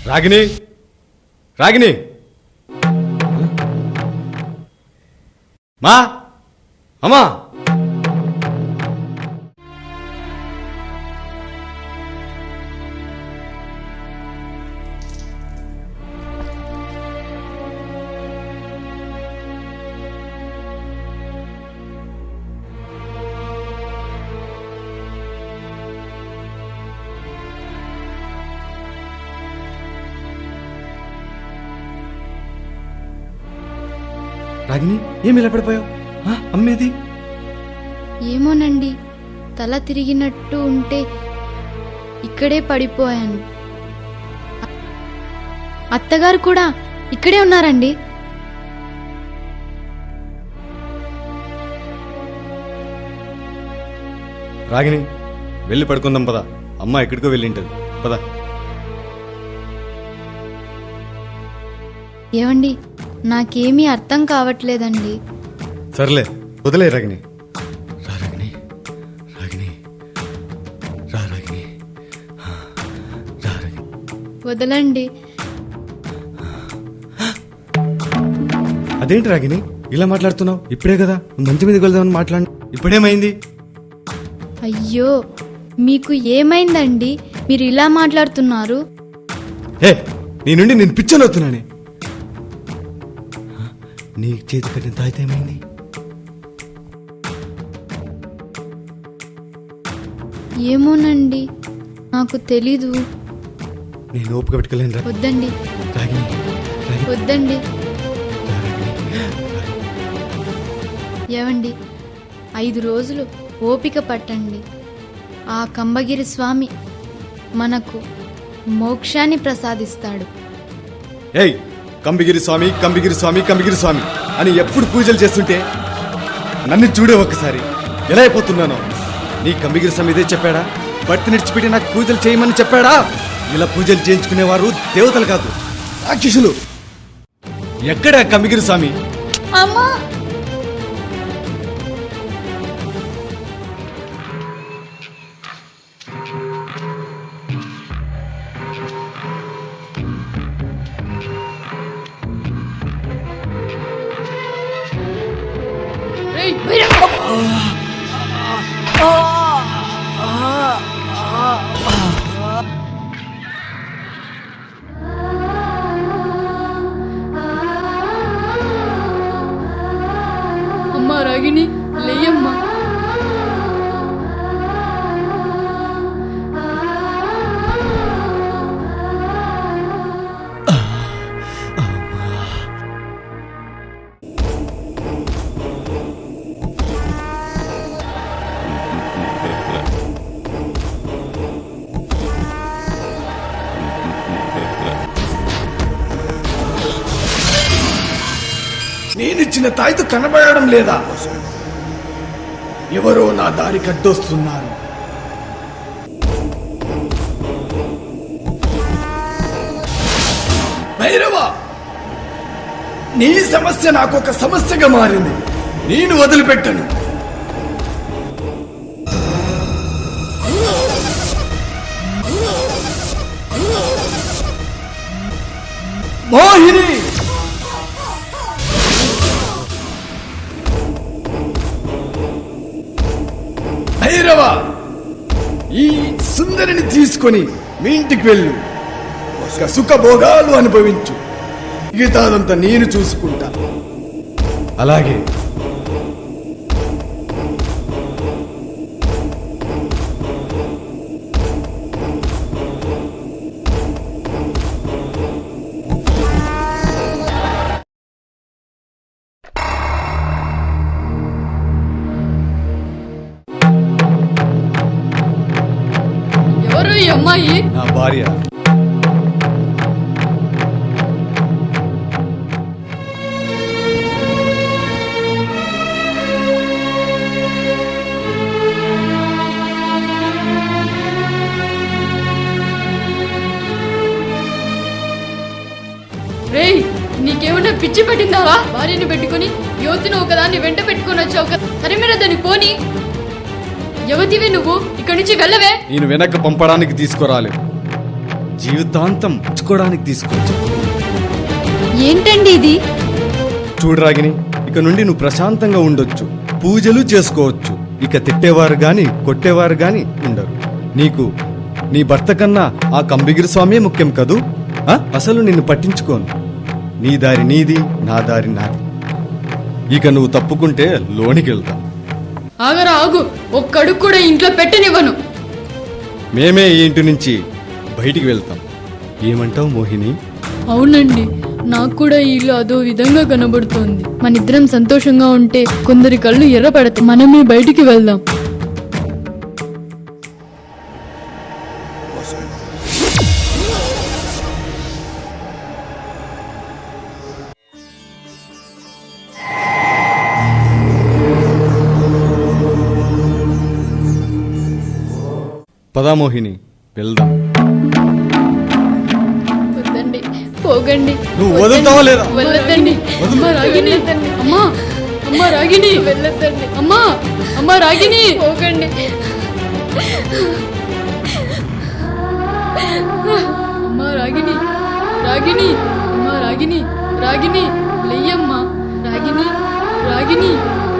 రాగిని, రాగిని, మా అమ్మా, రాగిని, ఏమి ఇలా పడిపోయావు? అమ్మేది? ఏమోనండి, తల తిరిగినట్టు ఉంటే ఇక్కడే పడిపోయాను. అత్తగారు కూడా ఇక్కడే ఉన్నారండి. రాగిని, వెళ్ళి పడుకుందాం పద. అమ్మ ఎక్కడికో వెళ్ళింటది, పద. ఏవండి, నాకేమీ అర్థం కావట్లేదండి. సర్లే, వదిలే రాగిని. రా రాగిని, రాగిని, రా రాగిని, రా రాగిని. వదలండి. అదేంటి రాగిని ఇలా మాట్లాడుతున్నావు? ఇప్పుడే కదా మంచి మీద వెళ్దామని మాట్లాడి, ఇప్పుడేమైంది? అయ్యో, మీకు ఏమైందండి? మీరు ఇలా మాట్లాడుతున్నారు. నీ నుండి నేను పిచ్చనవుతున్నానే. నీ చేతి కట్టిన తాయితే ఏమైంది? ఏమోనండి, నాకు తెలీదు. నేను ఓపిక పెట్టుకోలేను రా. వద్దండి, రాగిని, రాగిని, వద్దండి. రా రాగిని. ఏవండి, 5 రోజులు ఓపిక పట్టండి. ఆ కంబగిరి స్వామి మనకు మోక్షాన్ని ప్రసాదిస్తాడు. ఏయ్, కంబగిరి స్వామి, కంబగిరి స్వామి, కంబగిరి స్వామి అని ఎప్పుడు పూజలు చేస్తుంటే నన్ను చూడే ఒక్కసారి ఎలా అయిపోతున్నానో. నీ కంబగిరి స్వామి ఇదే చెప్పాడా? భర్త నిడిచిపెట్టి నాకు పూజలు చేయమని చెప్పాడా? ఇలా పూజలు చేయించుకునేవారు దేవతలు కాదు, రాక్షసులు. ఎక్కడ కంబగిరి స్వామి? అమ్మా, రేయ్, అమ్మా రాగిని, లేయమ్మా. నేనిచ్చిన తాయితు కనబడడం లేదా? ఎవరో నా దారి కట్టొస్తున్నారు. భైరవ, నీ సమస్య నాకొక సమస్యగా మారింది. నేను వదిలిపెట్టను. మోహిని, భైరవ, ఈ సుందరిని తీసుకొని మీ ఇంటికి వెళ్ళు. ఒక సుఖభోగాలు అనుభవించు. మిగతాదంతా నేను చూసుకుంటా. అలాగే. ఎవరు ఈ అమ్మాయి? నా భార్య. పిచ్చి పెట్టిందావా? భార్యని పెట్టుకుని యువతిని ఒకదాన్ని వెంట పెట్టుకుని వచ్చావు కదా, సరే మీరు దాన్ని పోని. యువతివి నువ్వు, ఇక్కడి నుంచి వెళ్ళవే. నేను వెనక్కి పంపడానికి తీసుకురాలేదు, జీవితాంతం ఉంచుకోవడానికి తీసుకొచ్చా. ఏంటండి ఇది? చూడు రాగిని, ఇక నుండి నువ్వు ప్రశాంతంగా ఉండొచ్చు, పూజలు చేసుకోవచ్చు. ఇక తిట్టేవారు గాని కొట్టేవారు గాని ఉండరు. నీకు నీ భర్త కన్నా ఆ కంబిగిరి స్వామే ముఖ్యం కదూ? అసలు నిన్ను పట్టించుకోను. నీ దారి నీది, నా దారి నాది. ఇక నువ్వు తప్పుకుంటే లోనికి వెళ్తా. ఆగరా ఆగు, ఒక్కడుగు కూడా ఇంట్లో పెట్టనివ్వను. మేమే ఈ ఇంటి నుంచి బయటికి వెళ్తాం. ఏమంటావు మోహిని? అవునండి, నాకు కూడా ఈ ఇల్లు అదో విధంగా కనబడుతోంది. మనిద్దరం సంతోషంగా ఉంటే కొందరి కళ్ళు ఎర్రపడతాయి. మనమే బయటికి వెళ్దాం. పదా మోహిని, వెళ్దాం. వద్దండి, పోగండి. నువ్వు వదులుతావా లేదా? వెళ్ళొద్దండి. అమ్మా రాగిని, అమ్మా అమ్మా రాగిని, వెళ్ళొద్దండి. అమ్మా అమ్మా రాగిని, పోగండి. అమ్మా రాగిని, రాగిని, అమ్మా రాగిని, రాగిని లెయ్యమ్మా. రాగిని, రాగిని,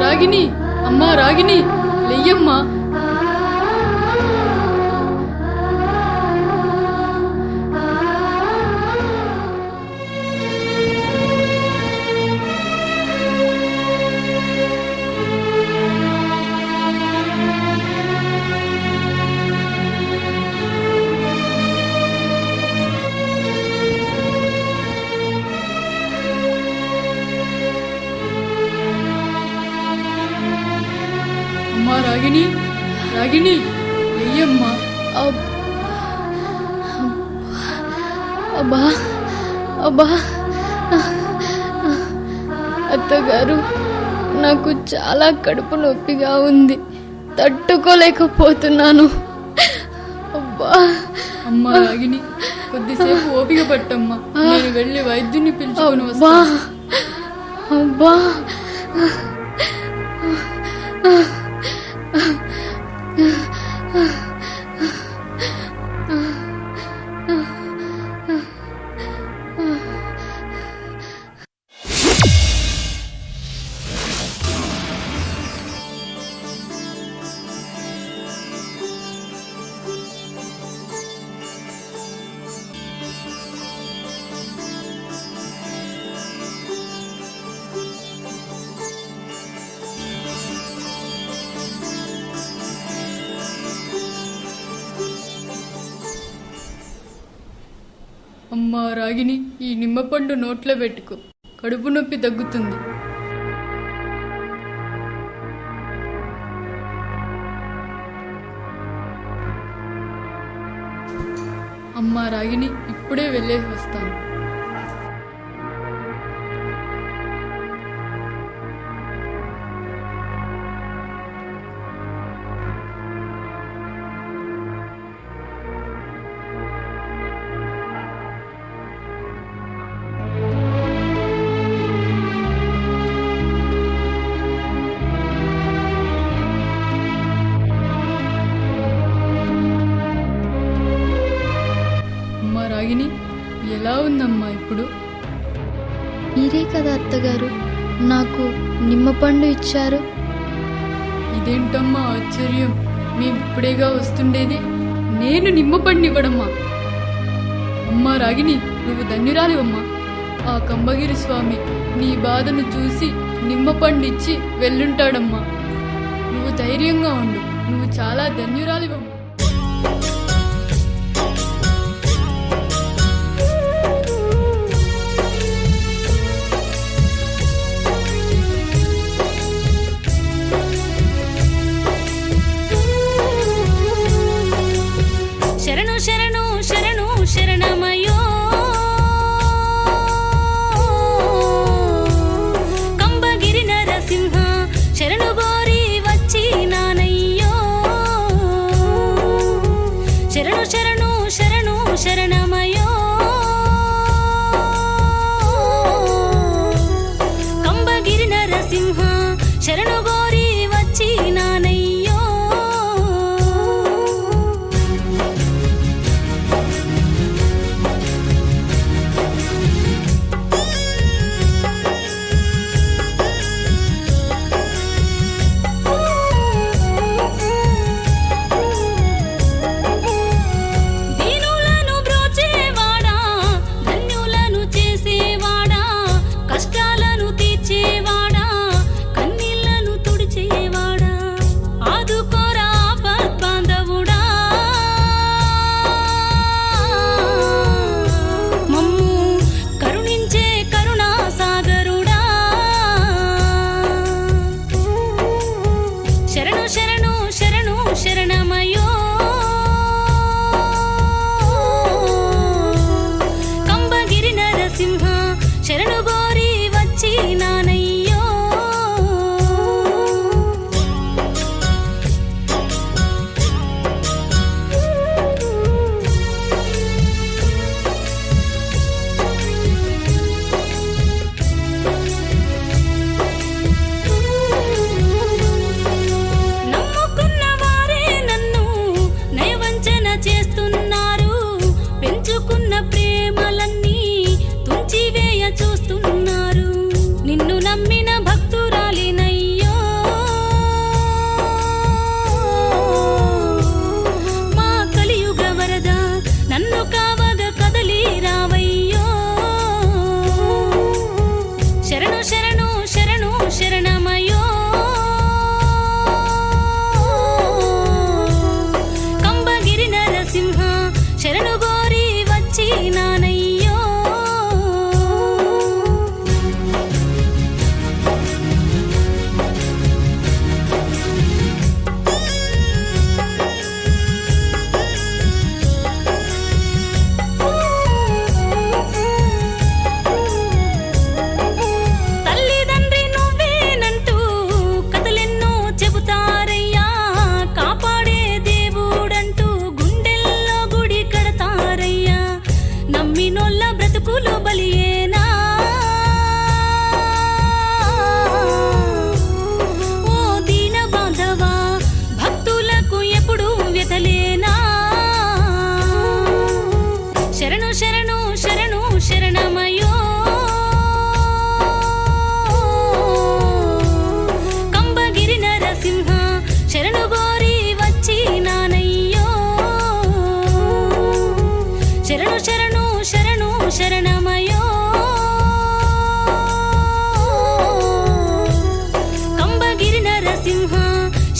రాగిని, అమ్మా రాగిని లెయ్యమ్మా. అమ్మా రాగిని, రాగిని లెయ్యమ్మా. అబ్బా అబ్బా, అత్తగారు, నాకు చాలా కడుపు నొప్పిగా ఉంది, తట్టుకోలేకపోతున్నాను. అబ్బా. అమ్మా రాగిని, కొద్దిసేపు ఓపిక పట్టమ్మా, నేను వెళ్ళి వైద్యుని పిలుచుకొని అబ్బా వస్తాను. అబ్బా. అమ్మా రాగిని, ఈ నిమ్మపండు నోట్లో పెట్టుకో, కడుపు నొప్పి తగ్గుతుంది. అమ్మా రాగిని, ఇప్పుడే వెళ్ళేసి వస్తాను. రాగిని, ఎలా ఉందమ్మా ఇప్పుడు? మీరే కదా అత్తగారు నాకు నిమ్మపండు ఇచ్చారు. ఇదేంటమ్మా ఆశ్చర్యం, మేము ఇప్పుడేగా వస్తుండేది. నేను నిమ్మపండు ఇవ్వడమ్మా? అమ్మా రాగిని, నువ్వు ధన్యురాలివమ్మా. ఆ కంబగిరి స్వామి నీ బాధను చూసి నిమ్మపండు ఇచ్చి వెళ్ళుంటాడమ్మా. నువ్వు ధైర్యంగా ఉండు, నువ్వు చాలా ధన్యురాలివమ్మా. శరణు శరణు శరణు శరణమయో కంబగిరి నరసింహ, శరణు గోరి వచ్చి నానయ్యో.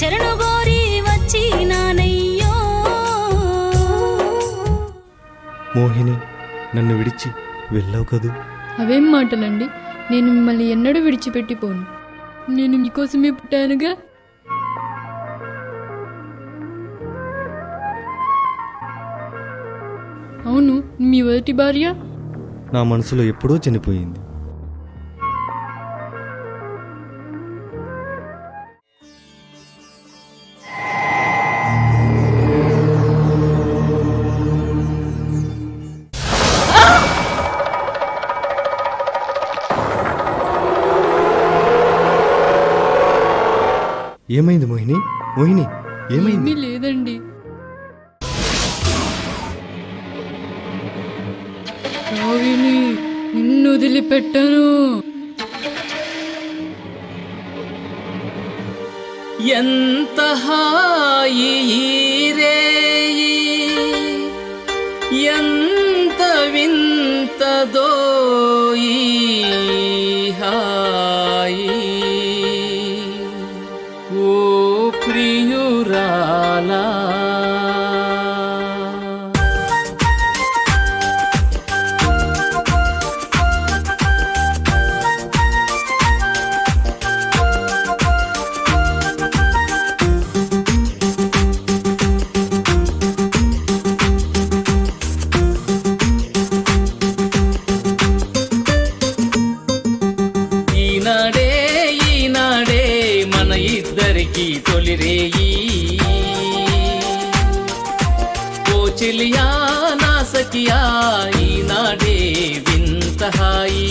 శరణు గోరి వచ్చినానయ్యో. మోహిని, నన్ను విడిచి వెళ్ళావు కదూ. అవేం మాటలండి, నేను మిమ్మల్ని ఎన్నడూ విడిచిపెట్టిపోను. నేను మీకోసమే పుట్టానుగా. అవును, మీ మొదటి భార్య నా మనసులో ఎప్పుడో చనిపోయింది. ఏమైంది మోహిని? మోహిని, ఏమైంది? ఏమీ లేదండి. రాగిణి, నిన్ను వదిలిపెట్టను. ఎంత హాయి రేయి, ఎంత వింతదో ఈ హాయి. ఓ ప్రియురాలా, ఈనాడే ఈనాడే మన ఇద్దరికి తొలిరేయి. ఓ చెలియా నా సఖియా, ఈనాడే వింత హాయి.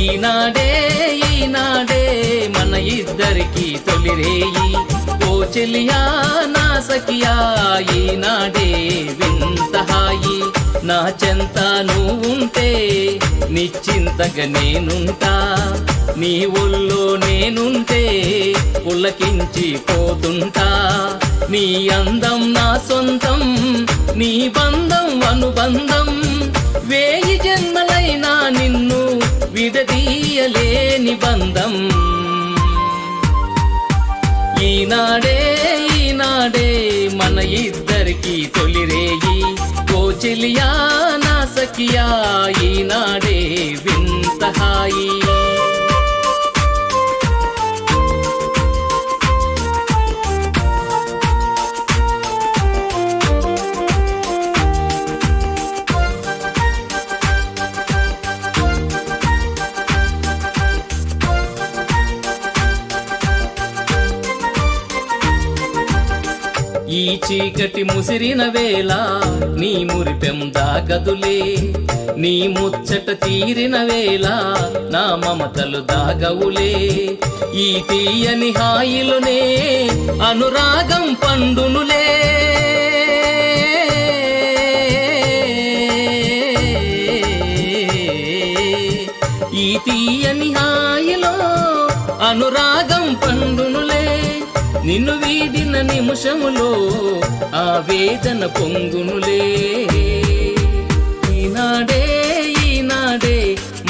ఈనాడే ఈనాడే మన ఇద్దరికి తొలిరేయి. ఓ చెలియా నా సఖియా, ఈనాడే వింత హాయి. నా చెంత నువ్వుంటే నిశ్చింతగా నేనుంటా, నీ ఒళ్ళో నేనుంటే పులకించి పోతుంటా. నీ అందం నా సొంతం, నీ బంధం అనుబంధం. 1000 జన్మలైనా నిన్ను విడదీయలేని బంధం. ఈనాడే ఈనాడే మన ఇద్దరికి తొలిరేయి. ఓ చెలియా నా సఖియా, ఈనాడే వింత హాయి. ఈ చీకటి ముసిరిన వేళ నీ మురిపెం దాగదులే. నీ ముచ్చట తీరిన వేళ నా మమతలు దాగవులే. ఈ తీయని హాయిలోనే అనురాగం పండునులే. ఈ తీయని హాయిలో అనురాగం పండునులే. నిన్ను వీడిన నిమిషములో ఆ వేదన పొంగునులే. ఈనాడే ఈనాడే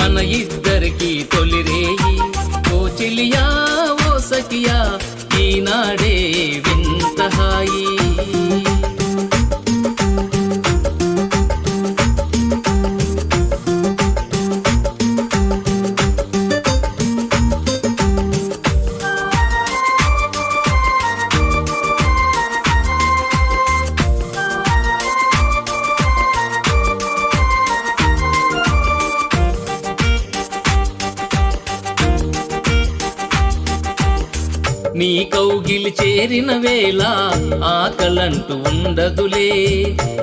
మన ఇద్దరికి తొలిరేయి. ఓ చెలియా ఓ సఖియా, ఈనాడే వింత హాయి. నీ కౌగిలి చేరిన వేళ ఆకలంటూ ఉండదులే.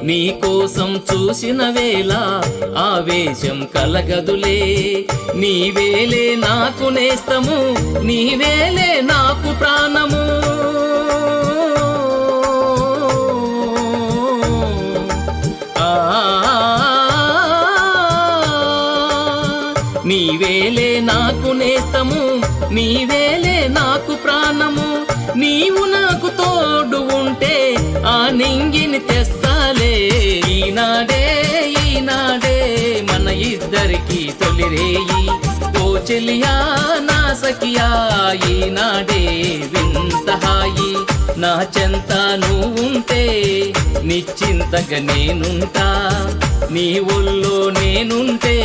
నీ కోసం చూసిన వేళ ఆవేశం కలగదులే. నీవేలే నాకు నేస్తము, నీవేలే నాకు ప్రాణము. నీవేలే నాకు నేస్తము, నీవేలే నాకు ప్రాణము. నీవు నాకు తోడు ఉంటే ఆ నింగిని తెస్తాలే. ఈనాడే ఈనాడే మన ఇద్దరికి తొలిరేయి. ఓ చెలియా నా సఖియా ఈనాడే వింత హాయి నా చెంత నువ్వుంటే నిశ్చింతగా నేనుంటా నీ ఒళ్ళో నేనుంటే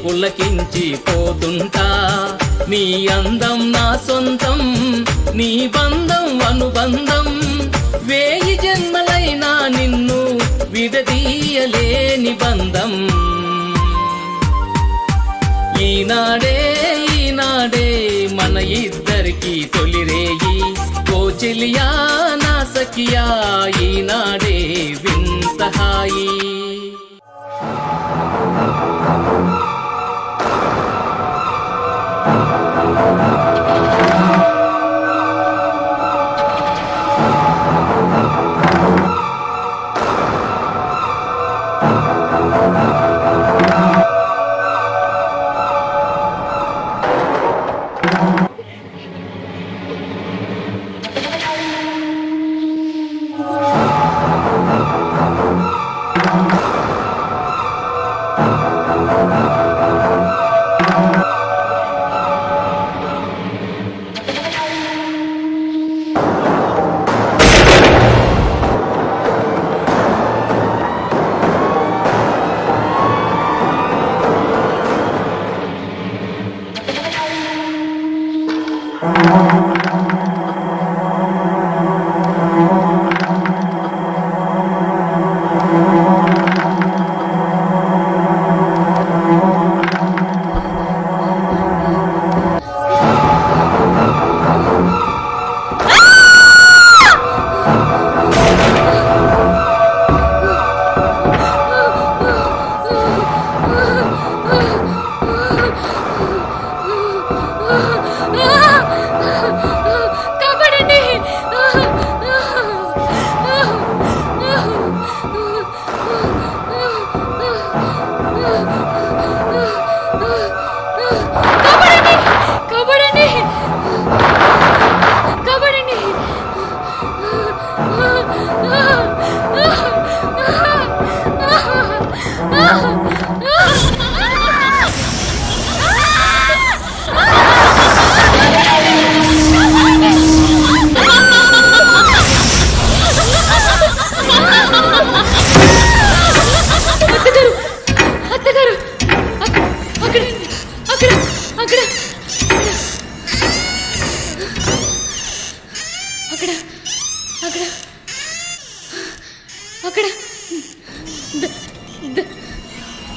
పులకించి పోతుంటా నీ అందం నా సొంతం నీ బంధం అనుబంధం వేయి జన్మలైనా నిన్ను విడదీయలేని బంధం ఈనాడే మన ఇద్దరికి తొలిరేయి ఓ చెలియా నా సఖియా ఈనాడే వింత హాయి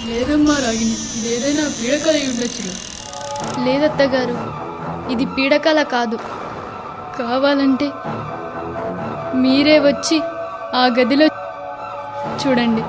లేదమ్మా రాగిణి, ఇదేదైనా పీడకల ఉండొచ్చు. లేదత్తగారు, ఇది పీడకల కాదు. కావాలంటే మీరే వచ్చి ఆ గదిలో చూడండి.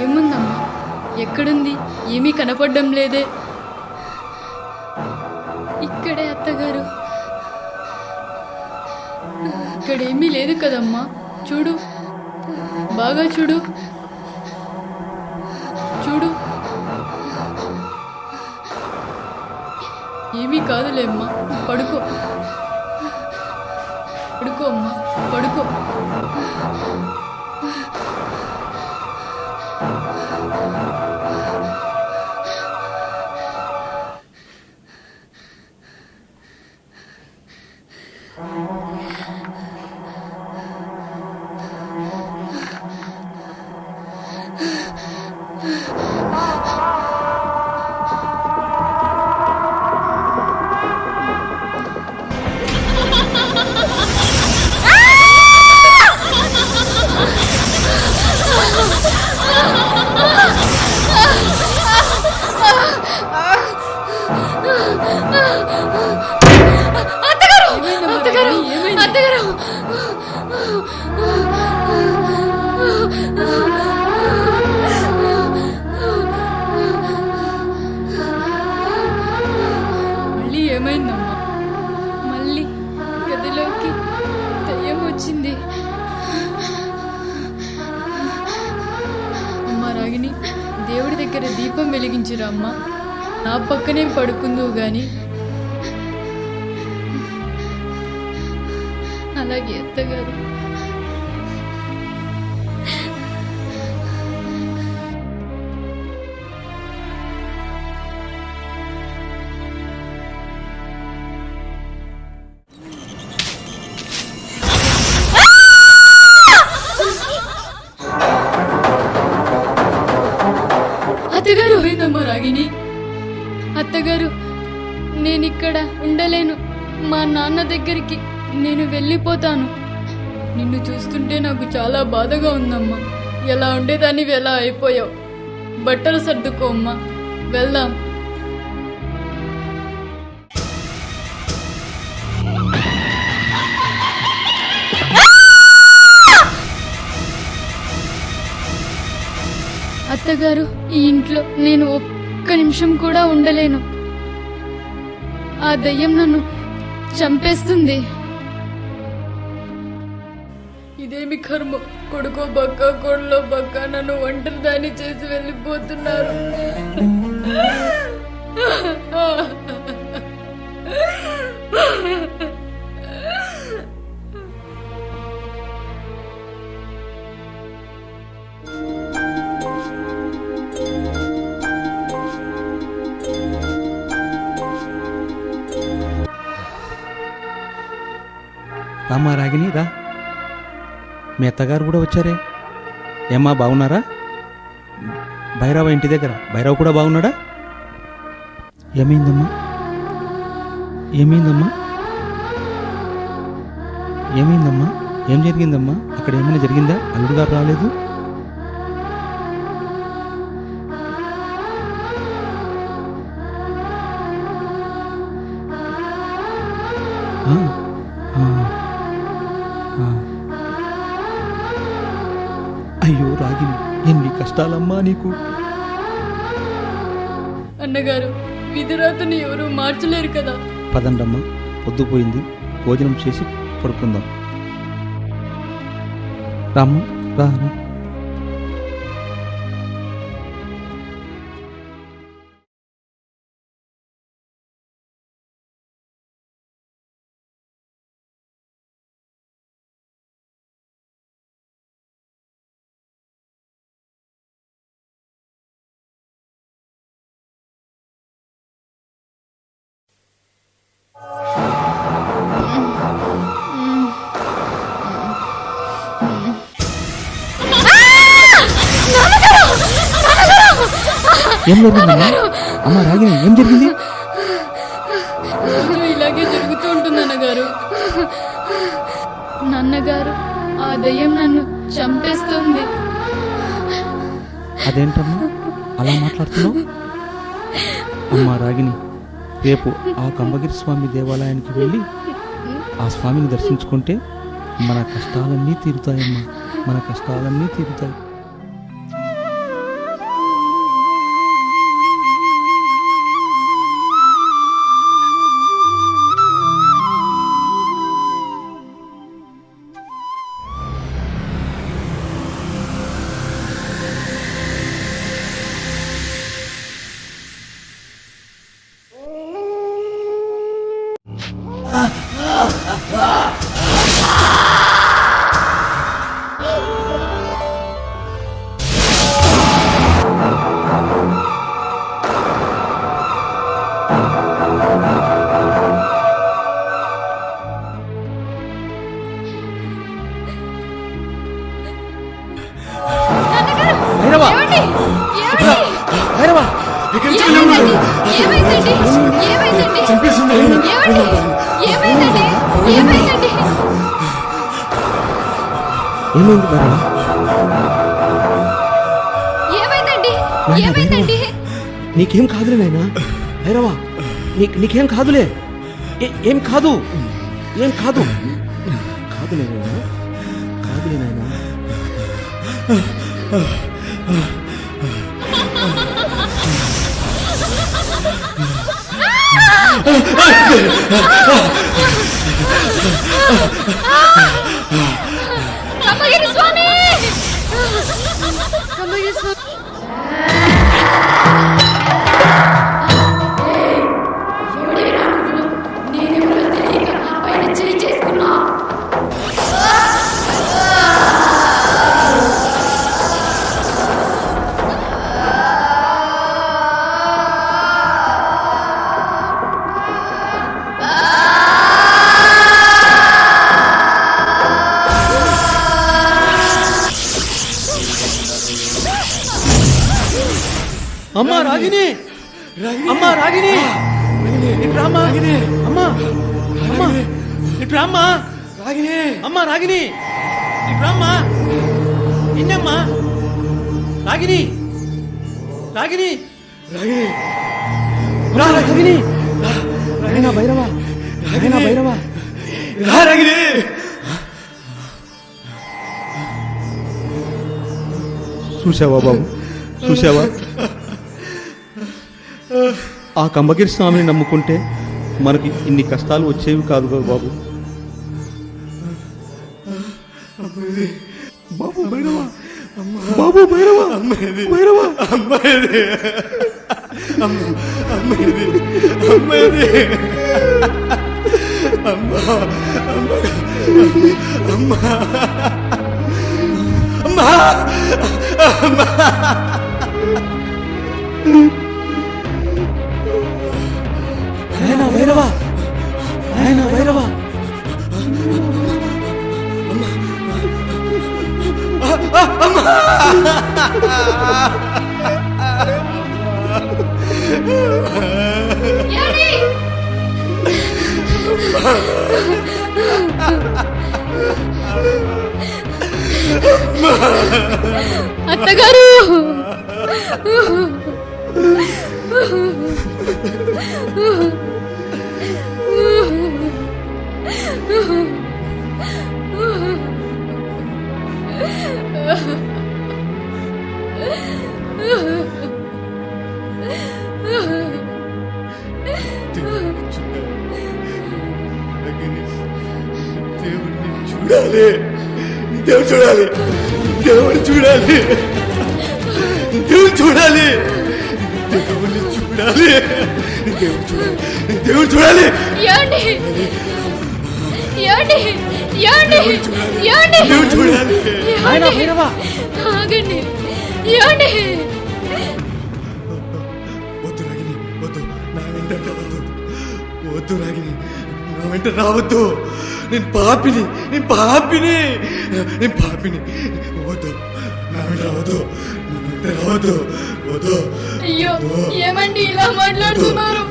ఏముందమ్మా, ఎక్కడుంది? ఏమీ కనపడడం లేదే. ఇక్కడే అత్తగారు. ఇక్కడేమీ లేదు కదమ్మా. చూడు, బాగా చూడు చూడు. ఏమీ కాదులేమ్మా, పడుకో పడుకో అమ్మా, పడుకో. దీపం వెలిగించిరమ్మా. నా పక్కనే పడుకుందువు గాని. అలాగే అత్తగారు. అత్తగారు, ఏమైందమ్మా రాగిని? అత్తగారు, నేనిక్కడ ఉండలేను. మా నాన్న దగ్గరికి నేను వెళ్ళిపోతాను. నిన్ను చూస్తుంటే నాకు చాలా బాధగా ఉందమ్మా. ఎలా ఉండేదాన్ని ఎలా అయిపోయావు. బట్టలు సర్దుకో అమ్మా, వెళ్దాం. అత్తగారు, ఈ ఇంట్లో నేను ఒక్క నిమిషం కూడా ఉండలేను. ఆ దయ్యం నన్ను చంపేస్తుంది. ఇదేమి కర్మ. కొడుకో బక్క, కొడులో బక్క నన్ను ఒంటరి దాన్ని చేసి వెళ్ళిపోతున్నారు. రామ్మా రాగిని, రా. మీ అత్తగారు కూడా వచ్చారే. ఏమ్మా, బాగున్నారా? భైరవ ఇంటి దగ్గర. భైరవ కూడా బాగున్నాడా? ఏమైందమ్మా? ఏమైందమ్మా? ఏమైందమ్మా? ఏం జరిగిందమ్మా? అక్కడ ఏమైనా జరిగిందా? అల్లుడు గారు రాలేదు? అయ్యో రాగిని, ఎన్ని కష్టాలమ్మా నీకు. అన్నగారు, విధిరాతని ఎవరు మార్చలేరు కదా. పదండమ్మా, పొద్దుపోయింది. భోజనం చేసి పడుకుందాం. రామ్మా, రా రా. ఏం జరిగిందమ్మా? అమ్మ రాగిని, ఏం జరిగింది? రోజు ఇలాగే జరుగుతూ ఉంటుంది అన్నగారు. నాన్నగారు, ఆ దయ్యం నన్ను చంపేస్తుంది. అదేంటమ్మా అలా మాట్లాడుతున్నావు? అమ్మా రాగిని, రేపు ఆ కంబగిరి స్వామి దేవాలయానికి వెళ్ళి ఆ స్వామిని దర్శించుకుంటే మన కష్టాలన్నీ తీరుతాయమ్మా. మన కష్టాలన్నీ తీరుతాయి. ఏమైందండి? నీకేం కాదులే నాయనా. భైరవా, నీకేం కాదులే. ఏం కాదు, ఏం కాదు. కాదులే నాయనా, కాదులే నాయనా. కంబగిరి స్వామి! కంబగిరి స్వామి! ఇటు రామ్మా రాగిని, అమ్మా రాగిని, ఇటు రామ్మా. నిన్నమ్మా రాగిని, రాగిని, రాగిని, రా రాగిని, నాయనా భైరవా, నాయనా భైరవా. రా రాగిని. చూసావా బాబు, చూసావా? ఆ కంబగిరి స్వామిని నమ్ముకుంటే మనకి ఇన్ని కష్టాలు వచ్చేవి కాదు కదా బాబు. బాబు భైరవా, బాబు భైరవా, భైరవా, అమ్మాయిది, అమ్మాయిది, అమ్మాయిది, అమ్మా, అమ్మా, అమ్మా, అమ్మా. నాయనా భైరవా, నాయనా భైరవా. అత్తగారు, చూడాలి, దేవుడు చూడాలి, దేవుడు చూడాలి, దేవుడు చూడాలి, దేవుడిని చూడాలి, దేవుడు చూడాలి, దేవుడు చూడాలి. ఏమండి, ఏమండి, ఏమండి, ఏమండి, దేవుడు చూడాలి. నాయనా భైరవా. ఆగండి, ఏమండి. వద్దు రాగిని, వద్దు, నా వెంట రావద్దు, వద్దు రాగిని, నా వెంట రావద్దు. నేను పాపిని, నేను పాపిని, నేను పాపిని. వద్దు, నా వెంట రావద్దు, నా వెంట రావద్దు, వద్దు. అయ్యో, ఏమండి ఇలా మాట్లాడుతున్నారు?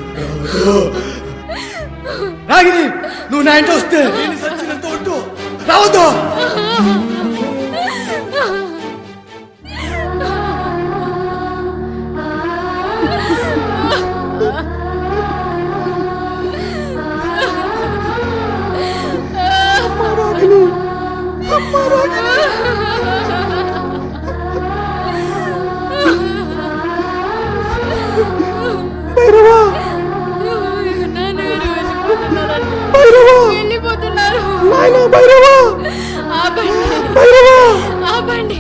రాగిని, నువ్వు నా ఇంట్లో వస్తే నేను సచ్చినంత వద్దు, రావద్దు. వెళ్ళిపోతున్నారు. ఆపండి, ఆపండి.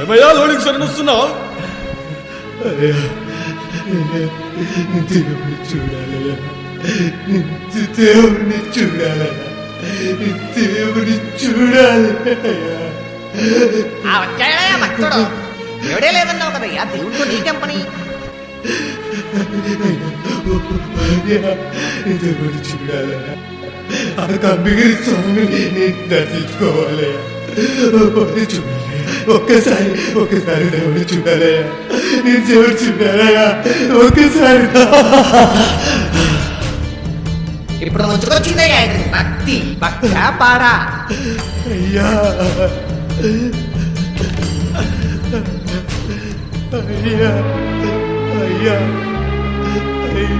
ఏమయ్యా లోనికి శరణొస్తున్నావు? దేవుని చూడాలయ్యా, దేవుని చూడాలయ్యా, దేవుని చూడాలయ్యా. వచ్చాడయ్యా భక్తుడు. దేవుడే లేదన్నావు కదయ్యా, దేవుడితో నీకేం పని? దేవుని చూడాలయ్యా, ఆ కంబిగిరి స్వామిని దర్శించుకోవాలయ్యా. చూడాలి, ఒక్కసారి దేవుని చూడాలయ్యా, నేను దేవుడు చూడాలయ్యా, ఒక్కసారి. ఇప్పుడు ముంచుకొచ్చిందయ్యా భక్తి. భక్తి పారా అయ్యా, అయ్యా, అయ్యా, అయ్యా.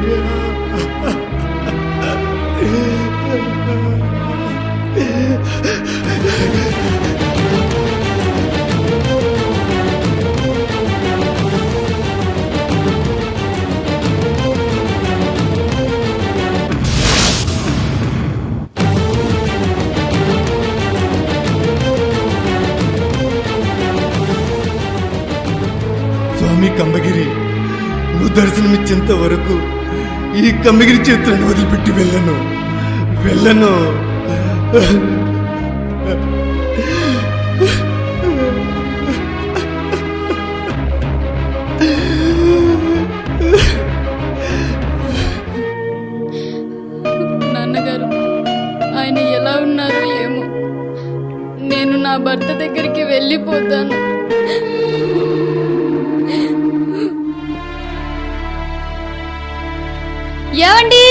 స్వామి కంబగిరి, నువ్వు దర్శనమిచ్చేంత వరకు ఈ కంబగిరి చేతులను వదిలిపెట్టి వెళ్ళను. నాన్నగారు, ఆయన ఎలా ఉన్నారో ఏమో. నేను నా భర్త దగ్గరికి వెళ్ళిపోతాను. ఏమండి?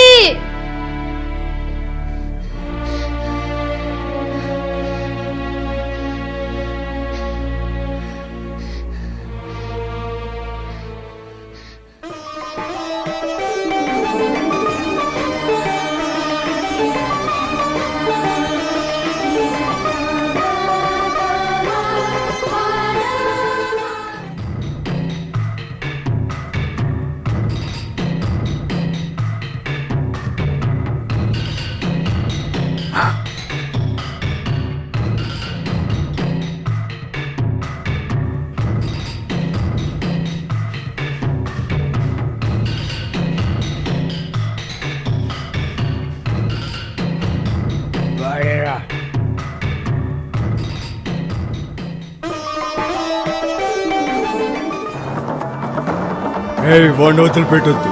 వాడిని వదిలిపెట్టొద్దు,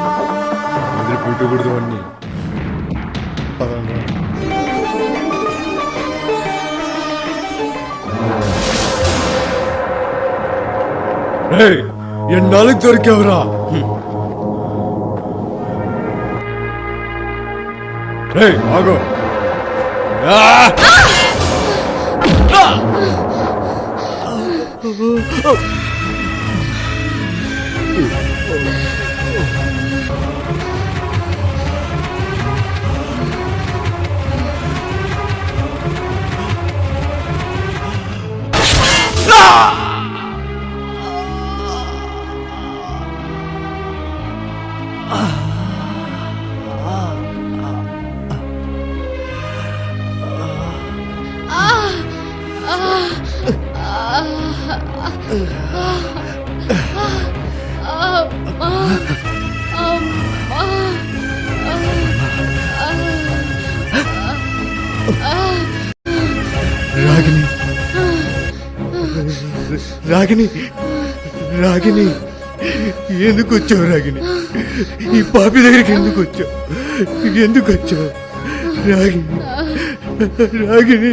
వదిలిపెట్టకూడదు వాడిని. ఎన్నాళ్ళకి దొరికావురా? ఆగో. రాగిని, రాగిని, ఎందుకు వచ్చావు రాగిని? ఈ పాపి దగ్గరికి ఎందుకు వచ్చావు? రాగిని, రాగిని, రాగిని,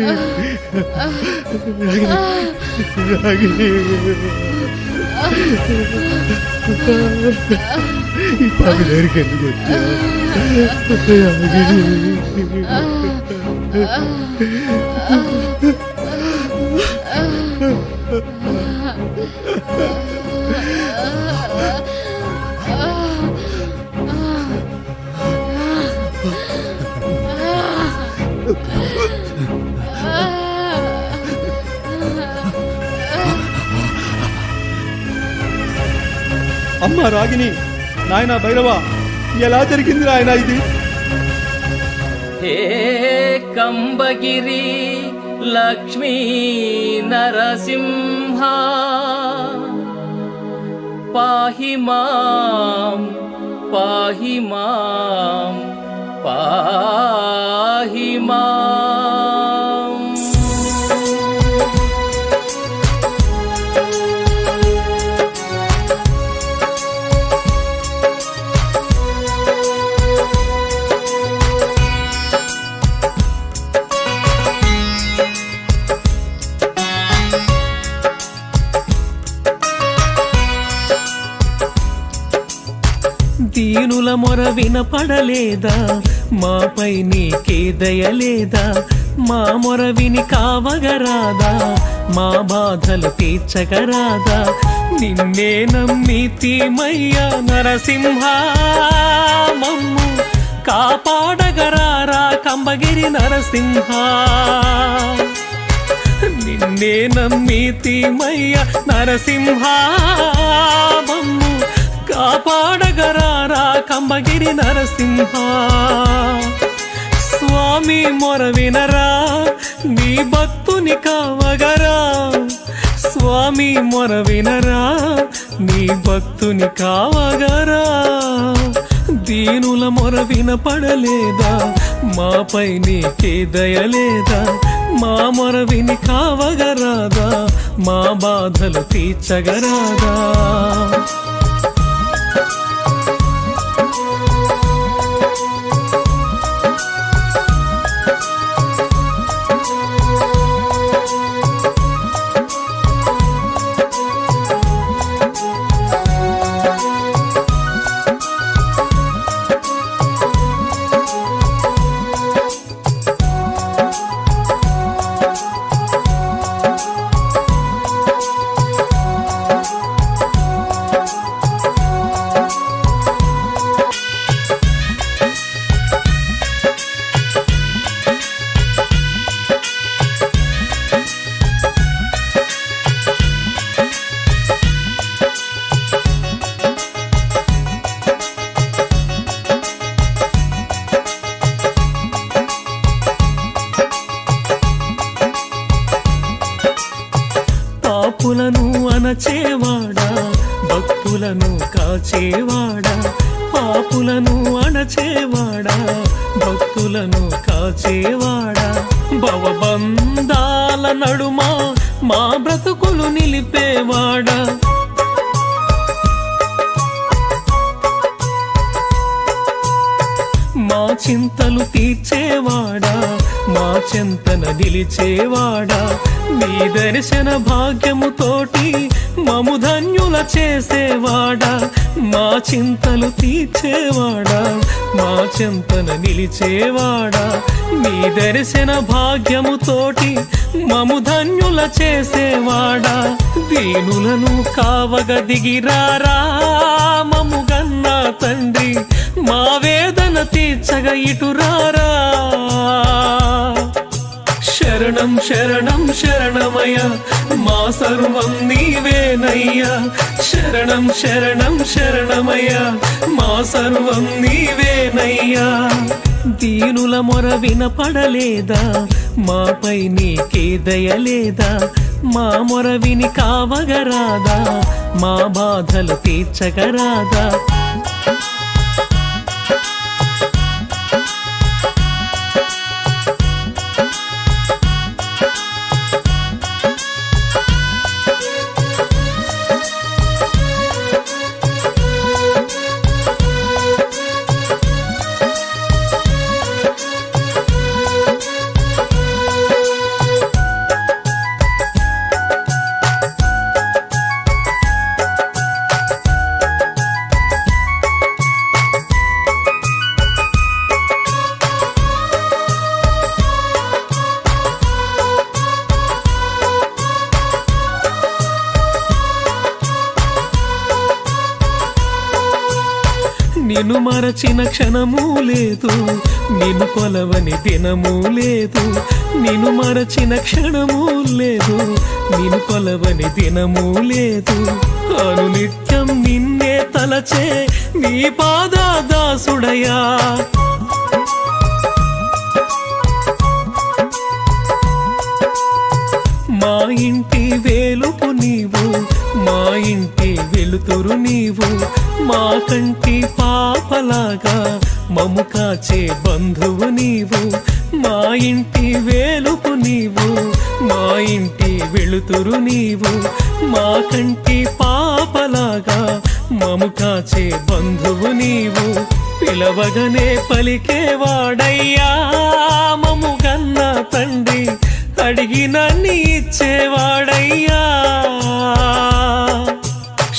రాగిని, ఈ పాపి దగ్గరికి ఎందుకు వచ్చావు? అమ్మ రాగిని, నాయన భైరవ, ఎలా జరిగింది నాయన ఇది? హే కంబగిరి లక్ష్మీ నరసింహ పాహి మాం పాహి మాం పాహి మాం. దీనుల మొర వినపడలేదా, మాపై నీకే దయలేదా, మా మొర విని కావగరాదా, మా బాధలు తీర్చగరాదా, నిన్నే నమ్మితిమయ్యా నరసింహ మమ్ము కాపాడగరారా కంబగిరి నరసింహ. నిన్నే నమ్మితిమయ్యా నరసింహ మమ్ము కాపాడగరారా కంబగిరి నరసింహ. స్వామి మొర వినరా నీ భక్తుని కావగరా, స్వామి మొర వినరా నీ భక్తుని కావగరా. దీనుల మొర వినపడలేదా, మాపై నీకే దయలేదా, మా మొర విని కావగరాదా, మా బాధలు తీర్చగరాదా. పాపులను అణచేవాడా, భక్తులను కాచేవాడా, పాపులను అణచేవాడా, భక్తులను కాచేవాడా, భవబంధాల నడుమ మా బ్రతుకులు నిలిపేవాడా, మా చింతలు తీర్చేవాడా, మా చింతన నిలిచేవాడా, నీ దర్శన భాగ్యముతోటి మము ధన్యుల చేసేవాడా, మా చింతలు తీర్చేవాడా, మా చింతన నిలిచేవాడా, నీ దర్శన భాగ్యముతోటి మము ధన్యుల చేసేవాడా. దీనులను కావగ దిగిరారా మము గన్నా తండ్రి, మా వేదన తీర్చగ ఇటురారా. శరణం శరణం శరణమయ మా సర్వం నీవేనయ్యా, శరణం శరణం శరణమయ మా సర్వం నీవేనయ్యా. దీనుల మొర వినపడలేదా, మాపై నీకే దయలేదా, మా మొర విని కావగరాదా, మా బాధలు తీర్చగరాదా. నిన్ను మరచిన క్షణము లేదు, నిన్ను కొలవని దినము లేదు, నిన్ను మరచిన క్షణము లేదు, నిన్ను కొలవని దినము లేదు. అనునిత్యం నిన్నే తలచే నీ పాదదాసుడయా, మా ఇంటి వేలుపు నీవు, మా ఇంటి వెలుతురు నీవు, మా కంటి పాపలాగా మము కాచే బంధువు నీవు. మా ఇంటి వేలుపు నీవు, మా ఇంటి వెలుతురు నీవు, మా కంటి పాపలాగా మము కాచే బంధువు నీవు. పిలవగనే పలికేవాడయ్యా మము గన్న తండ్రి, అడిగినన్ని ఇచ్చేవాడయ్యా.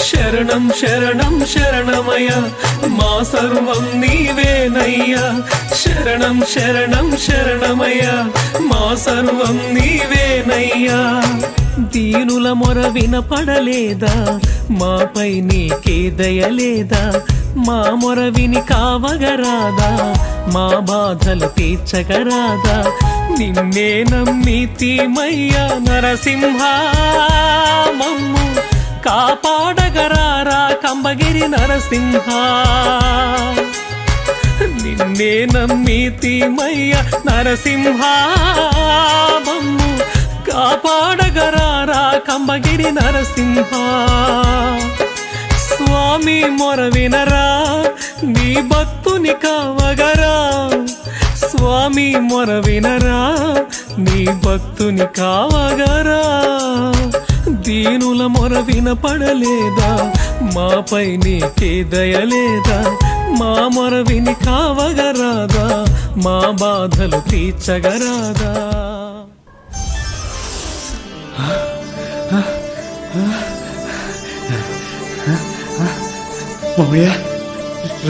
శరణం శరణం శరణమయ్య, మా సర్వం నీవేనయ్యా. శరణం శరణం శరణమయ్య, మా సర్వం నీవేనయ్యా. దీనుల మొర వినపడలేదా, మాపై నీకే దయలేదా? మా మొర విని కావగరాదా, మా బాధలు తీర్చగరాదా? నిన్నే నమ్మితిమయ్యా నరసింహ, మమ్ము కాపాడగరారా కంబగిరి నరసింహ. నిన్నే నమ్మితిమయ్యా నరసింహ, మమ్ము కాపాడగరారా కంబగిరి నరసింహ. స్వామి మొర వినరా, నీ భక్తుని కావగరా. స్వామి మొర వినరా, నీ భక్తుని కావగరా. దీనుల మొర వినపడలేదా, మాపై నీకే దయలేదా? మా మొర విని కావగరాదా, మా బాధలు తీర్చగరాదా? మామయ్య,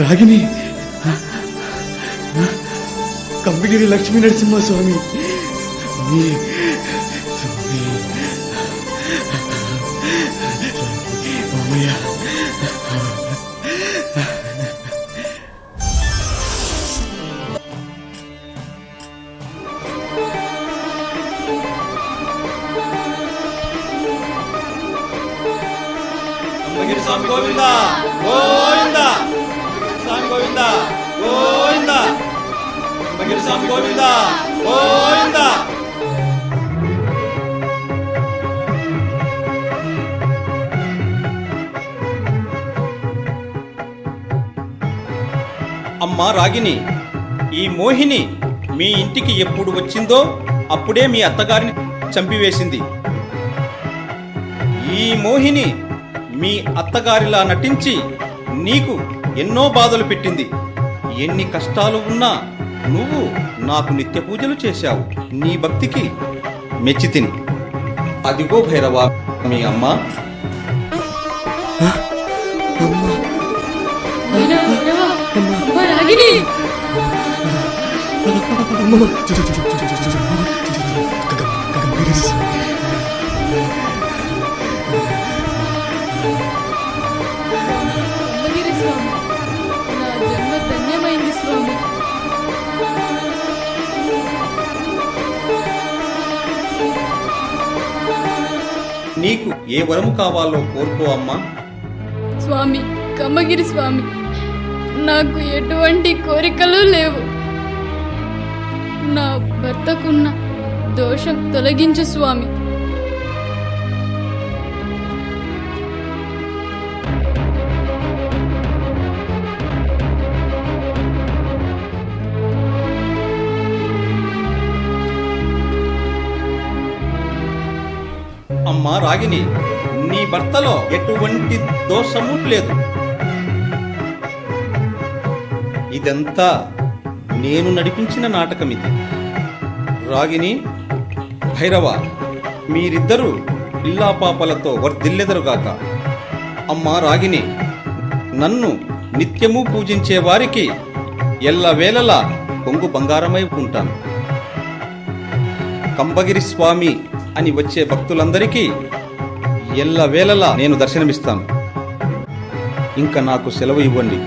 రాగిని, కంబగిరి లక్ష్మీ నరసింహ స్వామి, స్వామి మామయ్య. స్వామి గోవింద గోవింద, స్వామి గోవింద గోవింద, స్వామి గోవింద గోవింద. అమ్మా రాగిని, ఈ మోహిని మీ ఇంటికి ఎప్పుడు వచ్చిందో అప్పుడే మీ అత్తగారిని చంపివేసింది. ఈ మోహిని మీ అత్తగారిలా నటించి నీకు ఎన్నో బాధలు పెట్టింది. ఎన్ని కష్టాలు ఉన్నా నువ్వు నాకు నిత్య పూజలు చేశావు. నీ భక్తికి మెచ్చితిని. అదిగో భైరవా మీ అమ్మ. కంబగిరి స్వామి, నా జన్మ ధన్యమైంది స్వామి. నీకు ఏ వరము కావాలో కోరుకో అమ్మా. స్వామి, కంబగిరి స్వామి, నాకు ఎటువంటి కోరికలు లేవు. నా భర్తకున్న దోషం తొలగించు స్వామి. అమ్మా రాగిని, నీ భర్తలో ఎటువంటి దోషము లేదు. ఇదంతా నేను నడిపించిన నాటకం ఇది. రాగిని, భైరవ, మీరిద్దరూ పిల్లాపాపలతో వర్ధిల్లెదరుగాక. అమ్మా రాగిని, నన్ను నిత్యము పూజించే వారికి ఎల్లవేళలా కొంగు బంగారమై ఉంటాను. కంబగిరి స్వామి అని వచ్చే భక్తులందరికీ ఎల్లవేళలా నేను దర్శనమిస్తాను. ఇంకా నాకు సెలవు ఇవ్వండి.